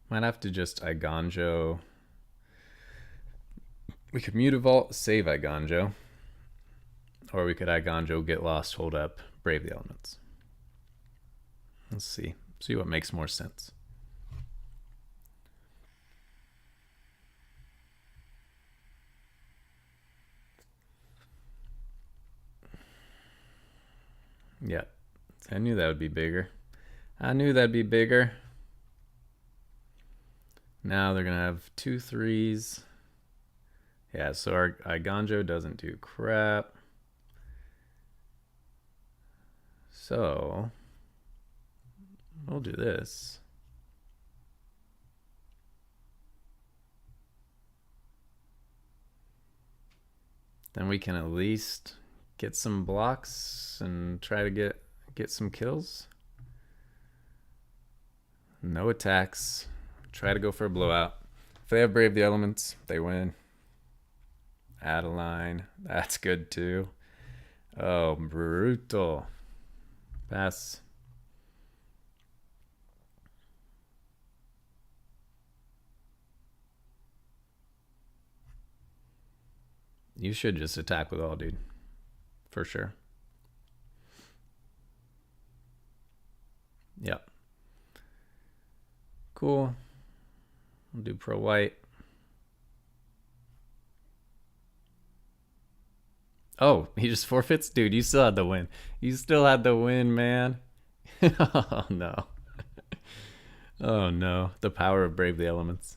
[SPEAKER 1] Might have to just Iganjo. We could Mutavault, save Iganjo. Or we could Iganjo, Get Lost, hold up, Brave the Elements. Let's see. See what makes more sense. Yeah, I knew that would be bigger. I knew that'd be bigger. Now they're going to have 2 3s. Yeah, so our Iganjo doesn't do crap. So we'll do this. Then we can at least get some blocks and try to get some kills. No attacks. Try to go for a blowout. If they have Brave the Elements, they win. Add a line. That's good too. Oh, brutal. Pass. You should just attack with all, dude. For sure. Yep. Cool. We'll do pro white. Oh, he just forfeits? Dude, you still had the win. You still had the win, man. Oh, no. Oh, no. The power of Brave the Elements.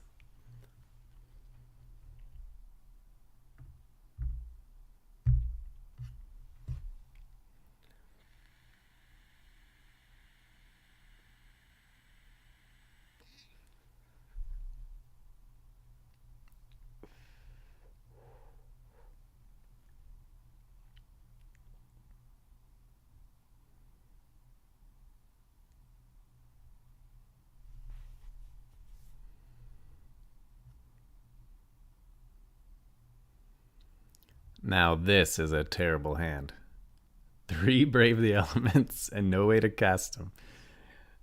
[SPEAKER 1] Now this is a terrible hand. 3 Brave the Elements and no way to cast them.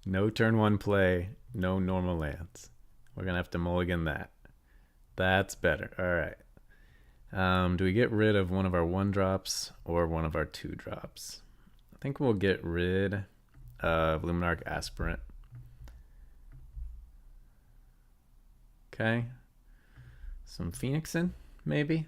[SPEAKER 1] No turn 1 play, no normal lands. We're going to have to mulligan that. That's better. All right. Do we get rid of one of our 1-drops or one of our 2-drops? I think we'll get rid of Luminarch Aspirant. Okay. Some Phoenixin, maybe?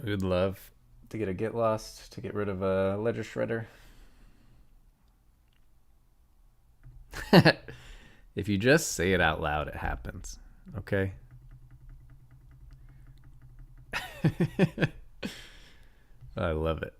[SPEAKER 1] We would love to get a Get Lost to get rid of a Ledger Shredder. If you just say it out loud, it happens. Okay? I love it.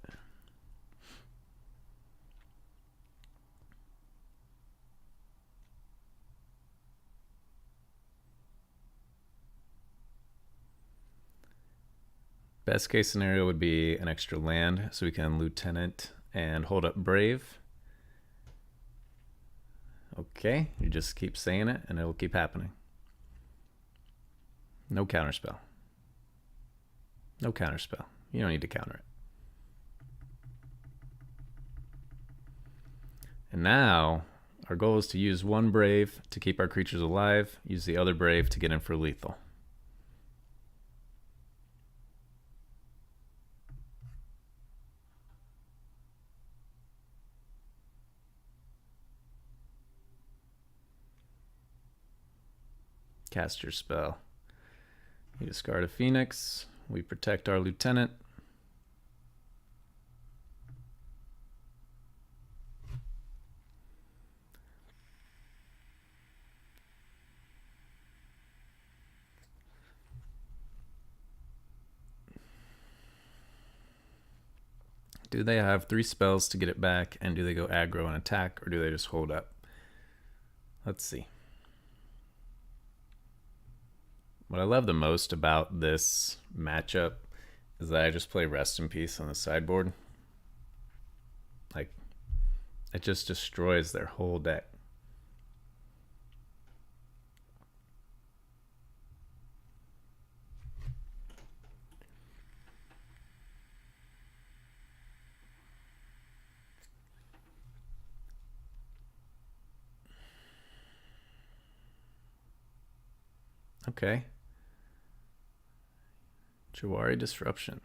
[SPEAKER 1] Best case scenario would be an extra land so we can Lieutenant and hold up Brave. Okay, you just keep saying it and it'll keep happening. No counterspell. No counterspell. You don't need to counter it. And now our goal is to use 1 Brave to keep our creatures alive, use the other Brave to get in for lethal. Cast your spell. You discard a Phoenix. We protect our Lieutenant. Do they have 3 spells to get it back, and do they go aggro and attack, or do they just hold up? Let's see. What I love the most about this matchup is that I just play Rest in Peace on the sideboard. Like, it just destroys their whole deck. Okay. Jawari Disruption.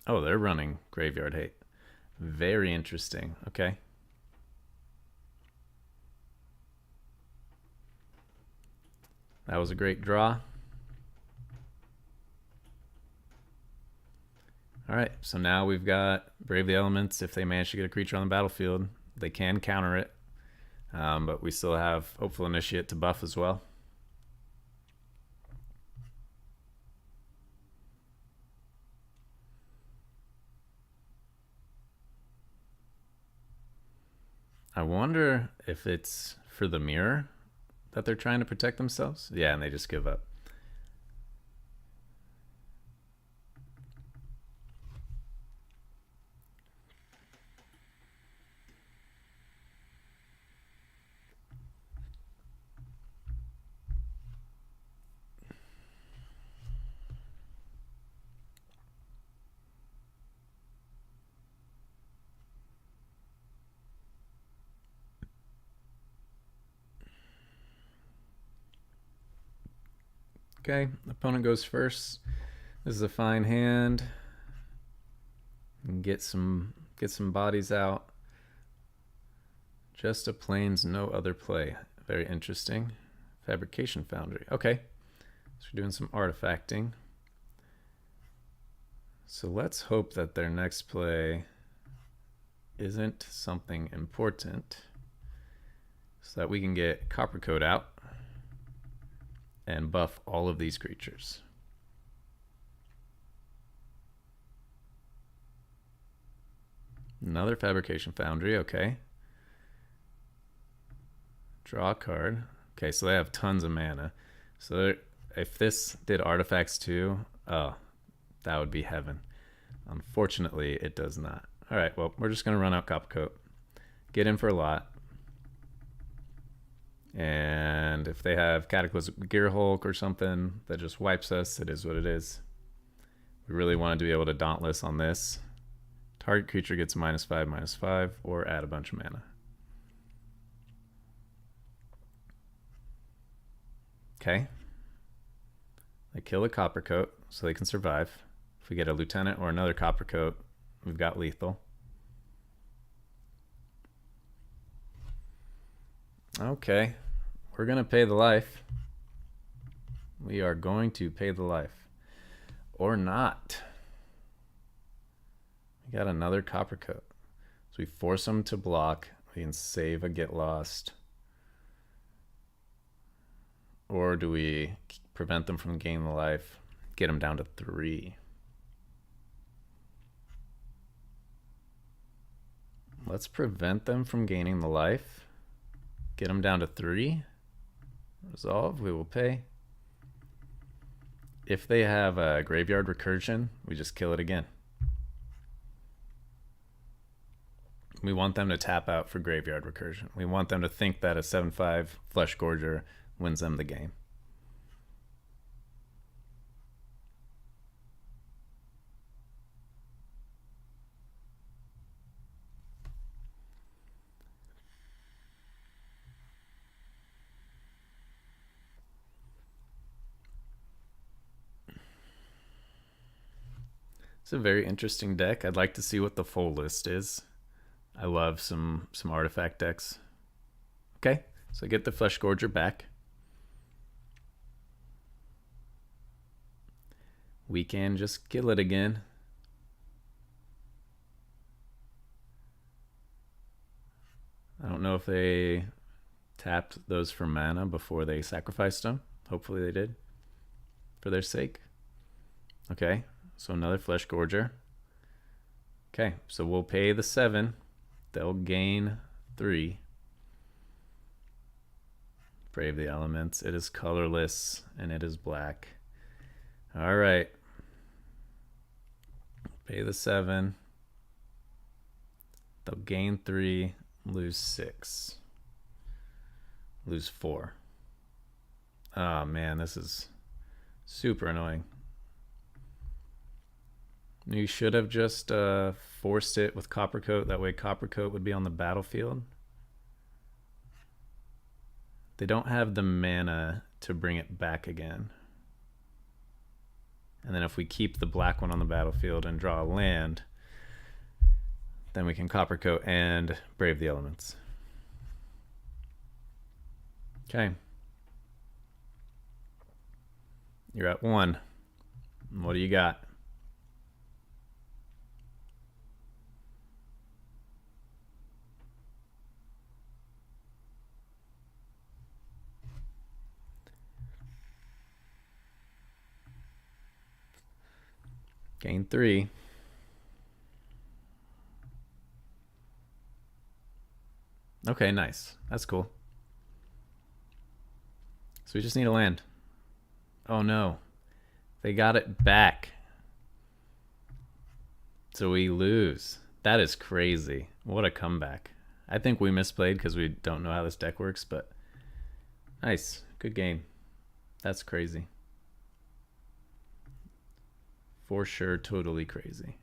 [SPEAKER 1] Oh, they're running Graveyard Hate. Very interesting. Okay. That was a great draw. All right, so now we've got Brave the Elements. If they manage to get a creature on the battlefield, they can counter it. But we still have Hopeful Initiate to buff as well. I wonder if it's for the mirror that they're trying to protect themselves. Yeah, and they just give up. Okay, opponent goes first. This is a fine hand. And get some bodies out. Just a plains, no other play. Very interesting. Fabrication Foundry. Okay, so we're doing some artifacting. So let's hope that their next play isn't something important, so that we can get Copper Coat out and buff all of these creatures. Another Fabrication Foundry, okay. Draw a card. Okay, so they have tons of mana. So if this did artifacts too, oh, that would be heaven. Unfortunately, it does not. All right, well, we're just going to run out Copper Coat. Get in for a lot. And if they have Cataclysmic Gearhulk or something that just wipes us, it is what it is. We really wanted to be able to Dauntless on this. Target creature gets -5/-5, or add a bunch of mana. Okay. They kill a Coppercoat so they can survive. If we get a Lieutenant or another Coppercoat, we've got lethal. Okay. We're going to pay the life. We are going to pay the life. Or not. We got another Coppercoat. So we force them to block. We can save a Get Lost. Or do we prevent them from gaining the life? Get them down to 3. Let's prevent them from gaining the life. Get them down to 3. Resolve, we will pay. If they have a Graveyard Recursion, we just kill it again. We want them to tap out for Graveyard Recursion. We want them to think that a 7/5 Flesh Gorger wins them the game. It's a very interesting deck. I'd like to see what the full list is. I love some artifact decks. Okay, so get the Flesh Gorger back. We can just kill it again. I don't know if they tapped those for mana before they sacrificed them. Hopefully they did, for their sake. Okay, so another Flesh Gorger. Okay, so we'll pay the 7. They'll gain 3. Brave the Elements. It is colorless and it is black. All right. Pay the 7. They'll gain 3, lose 6. Lose 4. Oh man, this is super annoying. You should have just forced it with Coppercoat. That way Coppercoat would be on the battlefield. They don't have the mana to bring it back again. And then if we keep the black one on the battlefield and draw a land, then we can Coppercoat and Brave the Elements. Okay. You're at 1. What do you got? Gain 3. Okay, nice. That's cool. So we just need a land. Oh no. They got it back. So we lose. That is crazy. What a comeback. I think we misplayed because we don't know how this deck works, but nice. Good game. That's crazy. For sure, totally crazy.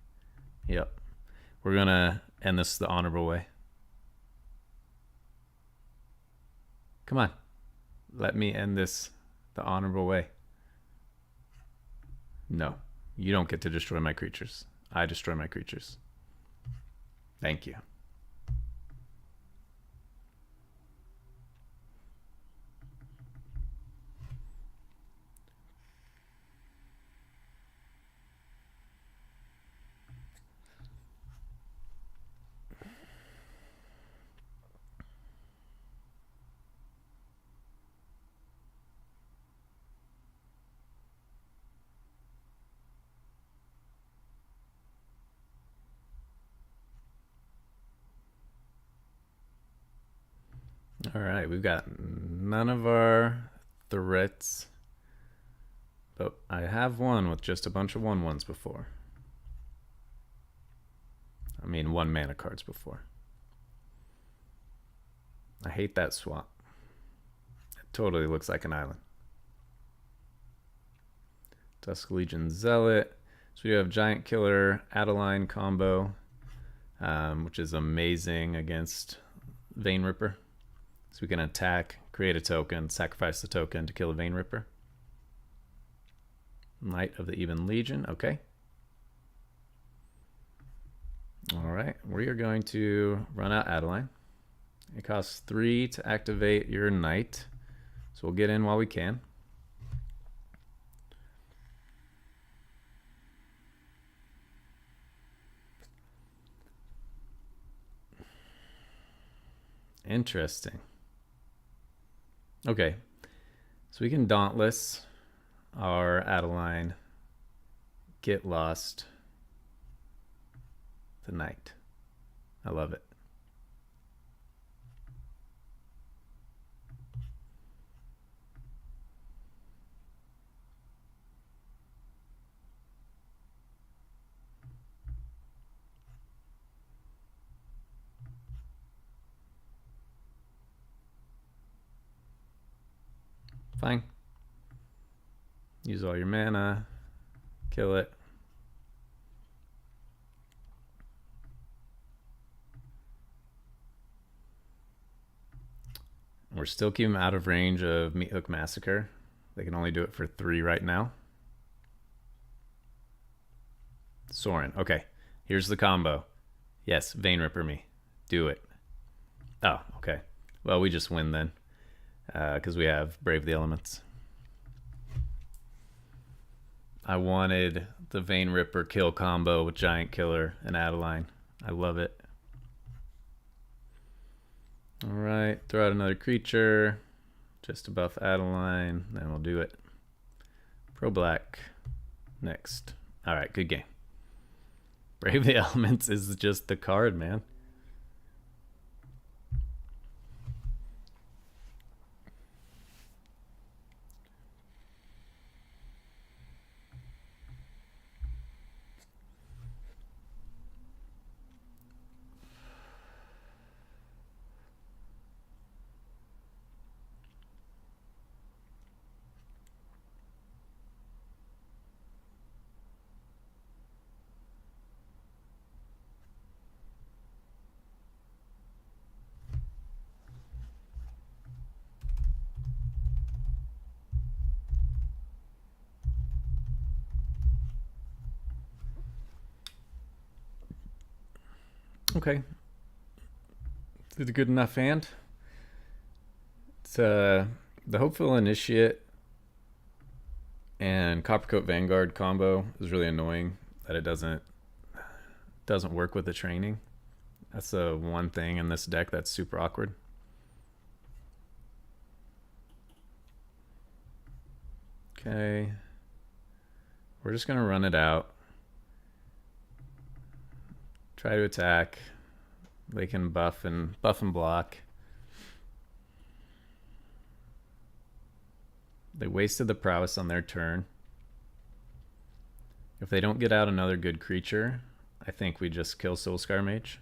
[SPEAKER 1] Yep. We're going to end this the honorable way. Come on. Let me end this the honorable way. No. You don't get to destroy my creatures. I destroy my creatures. Thank you. All right, we've got none of our threats, but I have one with just a bunch of 1/1s before. I mean, 1 mana cards before. I hate that swap. totally looks like an island. Dusk Legion Zealot. So we do have Giant Killer, Adeline combo, which is amazing against Vein Ripper. So we can attack, create a token, sacrifice the token to kill a Vein Ripper. Knight of the Even Legion, okay. All right, we are going to run out Adeline. It costs 3 to activate your Knight, so we'll get in while we can. Interesting. Okay, so we can Dauntless our Adeline, get lost the Knight. I love it. Fine. Use all your mana, kill it. We're still keeping them out of range of Meat Hook Massacre. They can only do it for 3 right now. Soren, okay. Here's the combo. Yes, Vein Ripper me. Do it. Oh, okay. Well, we just win then. Because we have Brave the Elements. I wanted the Vein Ripper kill combo with Giant Killer and Adeline. I love it. Alright, throw out another creature. Just to buff Adeline, then we'll do it. Pro Black. Next. Alright, good game. Brave the Elements is just the card, man. Okay. Did a good enough hand. It's the Hopeful Initiate and Coppercoat Vanguard combo is really annoying that it doesn't work with the training. That's the one thing in this deck that's super awkward. Okay. We're just gonna run it out. Try to attack. They can buff and block. They wasted the prowess on their turn. If they don't get out another good creature, I think we just kill Soulscar Mage.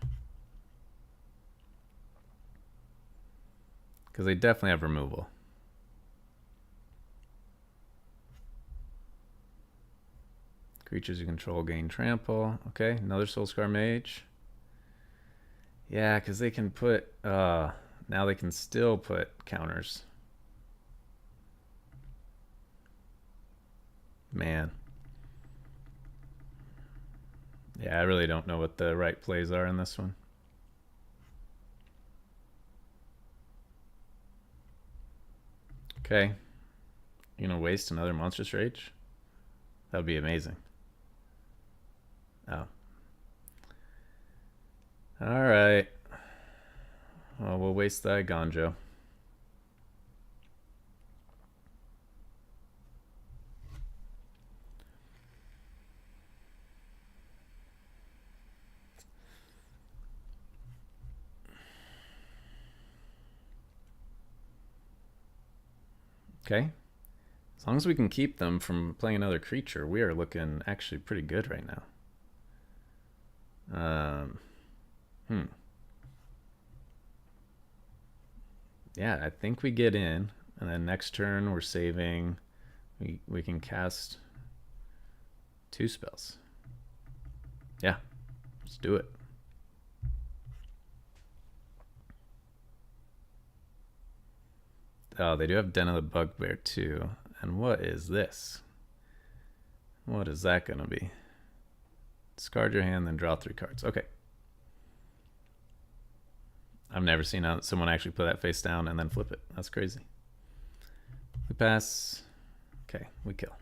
[SPEAKER 1] Because they definitely have removal. Creatures you control gain trample. Okay, another Soulscar Mage. Yeah, because they can put... now they can still put counters. Man. Yeah, I really don't know what the right plays are in this one. Okay. You gonna waste another Monstrous Rage? That would be amazing. Oh. Alright. Well, we'll waste that Gonjo. Okay. As long as we can keep them from playing another creature, we are looking actually pretty good right now. Yeah, I think we get in. And then next turn we're saving. We can cast 2 spells. Yeah, let's do it. Oh, they do have Den of the Bugbear too. And what is this? What is that going to be? Discard your hand, then draw 3 cards. Okay. I've never seen someone actually put that face down and then flip it. That's crazy. We pass. Okay, we kill.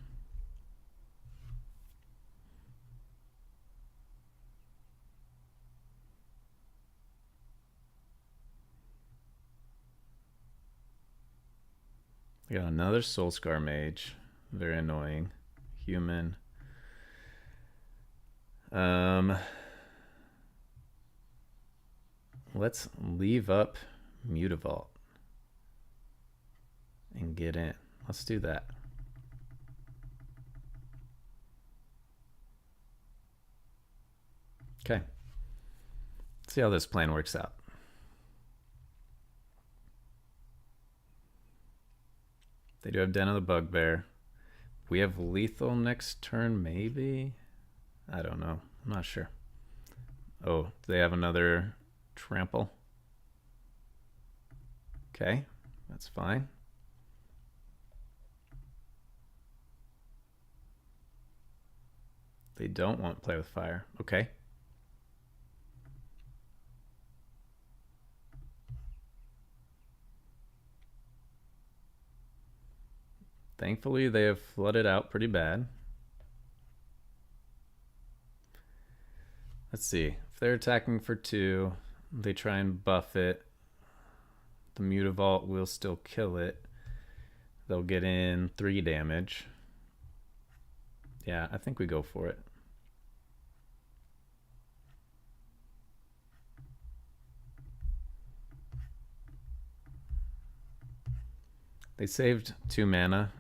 [SPEAKER 1] We got another Soulscar Mage. Very annoying. Human. Let's leave up Mutavault and get in. Let's do that. Okay. Let's see how this plan works out. They do have Den of the Bugbear. We have lethal next turn, maybe? I don't know. I'm not sure. Oh, they have another trample. Okay, that's fine. They don't want to play with fire. Okay. Thankfully, they have flooded out pretty bad. Let's see. If they're attacking for 2, they try and buff it. The Mutavault will still kill it. They'll get in 3 damage. Yeah, I think we go for it. They saved 2 mana,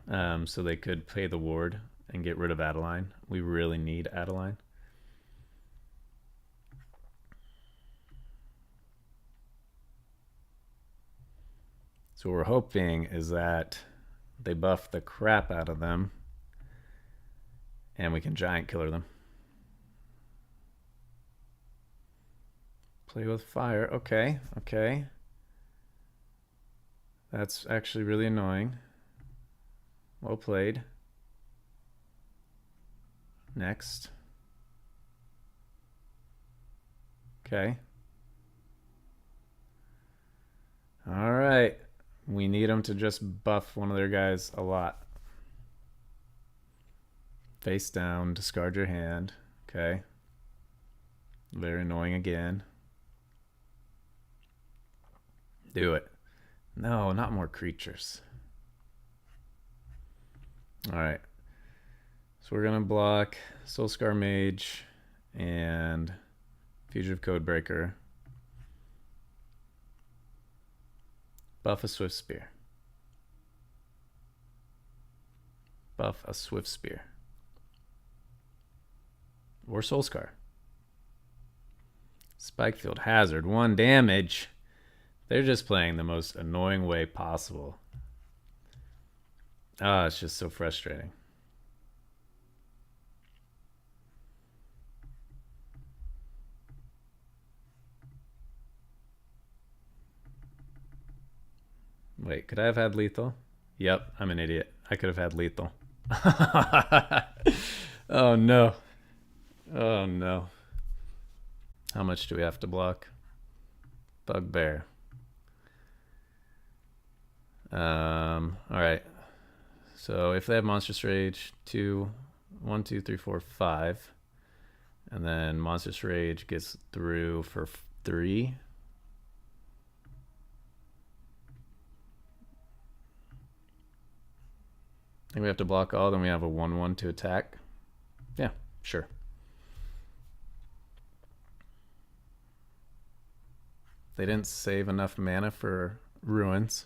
[SPEAKER 1] so they could pay the ward and get rid of Adeline. We really need Adeline. So what we're hoping is that they buff the crap out of them and we can giant killer them. Play with fire. Okay, okay. That's actually really annoying. Well played. Next. Okay. All right. We need them to just buff one of their guys a lot. Face down, discard your hand. Okay. Very annoying again. Do it. No, not more creatures. All right. So we're going to block Soulscar Mage and Fugitive Codebreaker. Buff a Swift Spear. Buff a Swift Spear. Or Soulscar. Spikefield Hazard, 1 damage. They're just playing the most annoying way possible. Ah, it's just so frustrating. Wait, could I have had lethal? Yep, I'm an idiot. I could have had lethal. Oh no. Oh no. How much do we have to block? Bugbear. All right. So if they have Monstrous Rage, 1, 2, 3, 4, 5, and then Monstrous Rage gets through for 3. I think we have to block all, then we have a 1/1 to attack. Yeah, sure. They didn't save enough mana for Ruins,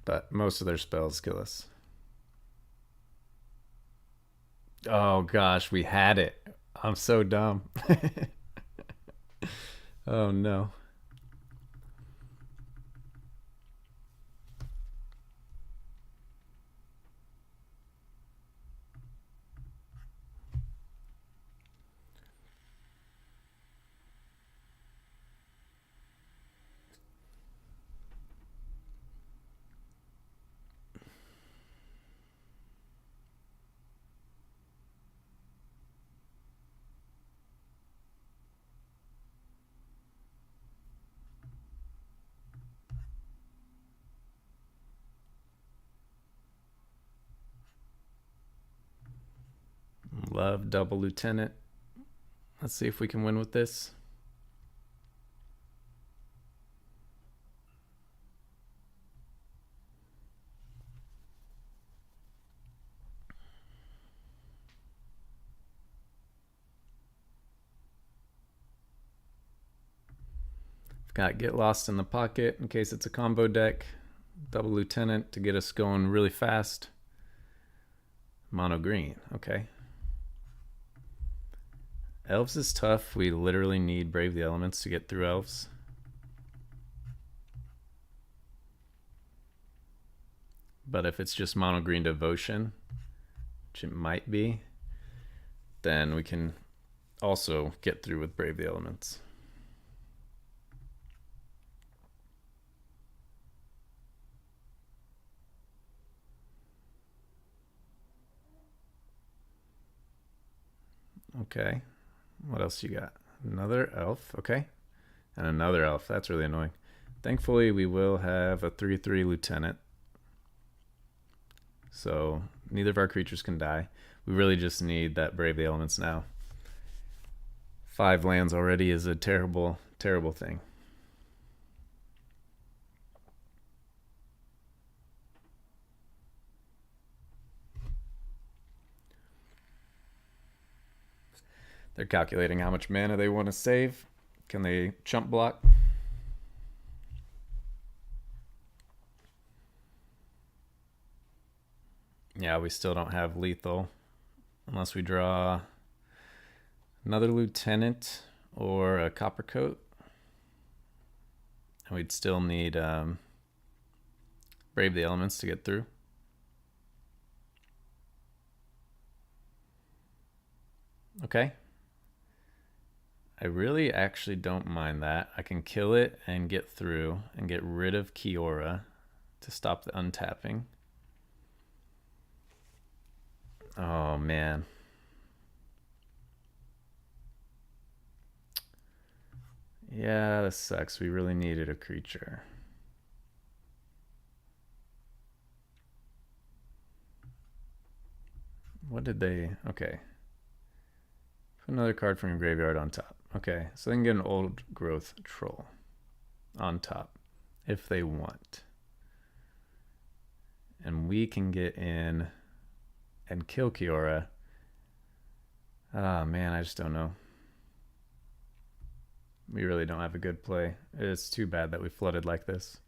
[SPEAKER 1] but most of their spells kill us. Oh gosh, we had it. I'm so dumb. Oh no. Love double lieutenant. Let's see if we can win with this. Got Get Lost in the Pocket in case it's a combo deck. Double Lieutenant to get us going really fast. Mono green, okay. Elves is tough. We literally need Brave the Elements to get through Elves. But if it's just mono green Devotion, which it might be, then we can also get through with Brave the Elements. Okay, what else you got? Another elf, okay. And another elf, that's really annoying. Thankfully, we will have a 3/3 lieutenant. So neither of our creatures can die. We really just need that Brave the Elements now. 5 lands already is a terrible, terrible thing. They're calculating how much mana they want to save. Can they chump block? Yeah, we still don't have lethal unless we draw another lieutenant or a copper coat. And we'd still need Brave the Elements to get through. Okay. I really actually don't mind that. I can kill it and get through and get rid of Kiora to stop the untapping. Oh, man. Yeah, this sucks. We really needed a creature. What did they... Okay. Put another card from your graveyard on top. Okay, so they can get an old growth troll on top if they want. And we can get in and kill Kiora. Ah, man, I just don't know. We really don't have a good play. It's too bad that we flooded like this.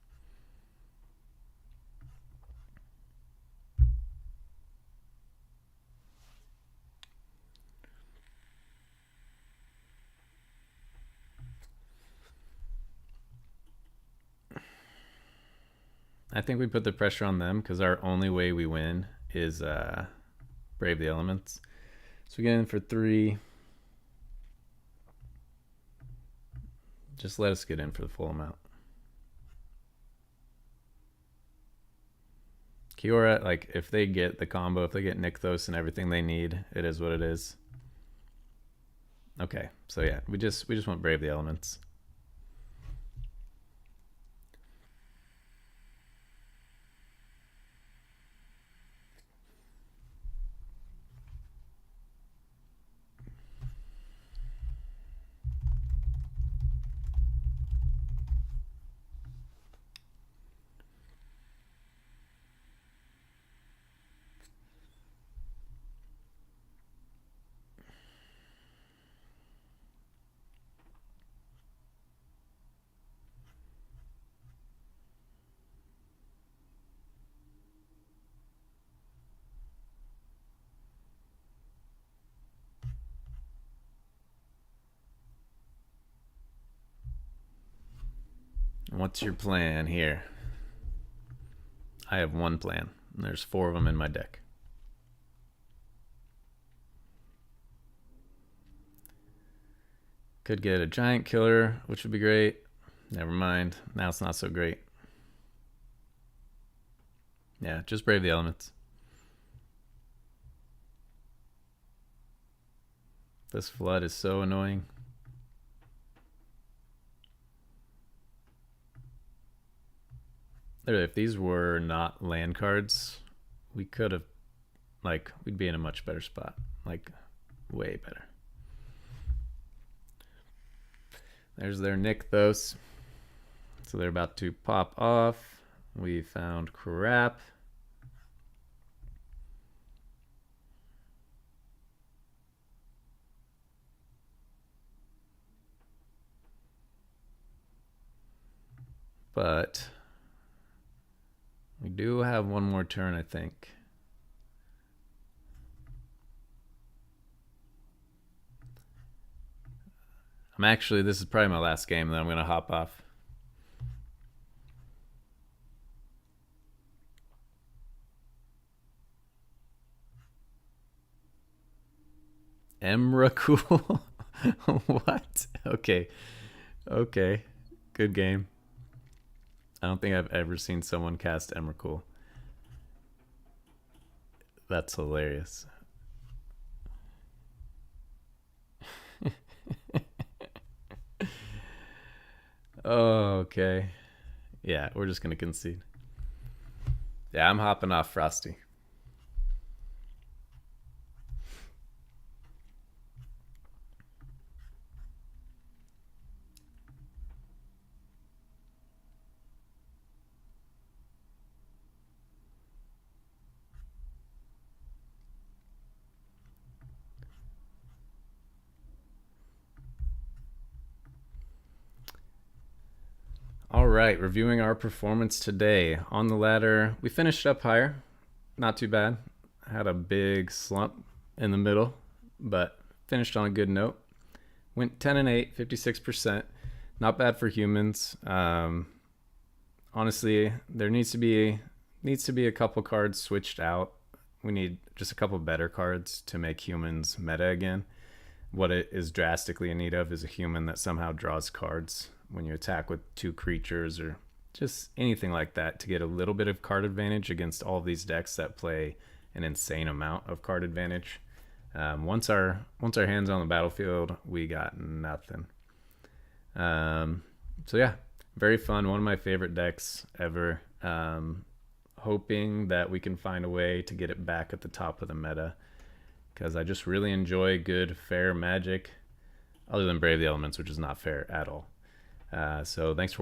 [SPEAKER 1] I think we put the pressure on them because our only way we win is Brave the Elements. So we get in for 3. Just let us get in for the full amount. Kiora, like, if they get the combo, if they get Nykthos and everything they need, it is what it is. Okay, so yeah, we just want Brave the Elements. What's your plan here? I have one plan, and there's 4 of them in my deck. Could get a giant killer, which would be great. Never mind. Now it's not so great. Yeah, just Brave the Elements. This flood is so annoying. Literally, if these were not land cards, we could have, like, we'd be in a much better spot. Like, Way better. There's their Nykthos. So they're about to pop off. We found crap. But we do have one more turn, I think. This is probably my last game, then I'm going to hop off. Emrakul? What? Okay. Okay. Good game. I don't think I've ever seen someone cast Emrakul. That's hilarious. Oh, okay. Yeah, we're just going to concede. Yeah, I'm hopping off Frosty. All right, reviewing our performance today. On the ladder, we finished up higher. Not too bad. Had a big slump in the middle, but finished on a good note. Went 10 and 8, 56%. Not bad for humans. Honestly, there needs to be a couple cards switched out. We need just a couple better cards to make humans meta again. What it is drastically in need of is a human that somehow draws cards when you attack with 2 creatures or just anything like that to get a little bit of card advantage against all of these decks that play an insane amount of card advantage. Once our hands on the battlefield, we got nothing. So yeah, very fun. One of my favorite decks ever. Hoping that we can find a way to get it back at the top of the meta, because I just really enjoy good, fair Magic, other than Brave the Elements, which is not fair at all. So thanks for watching.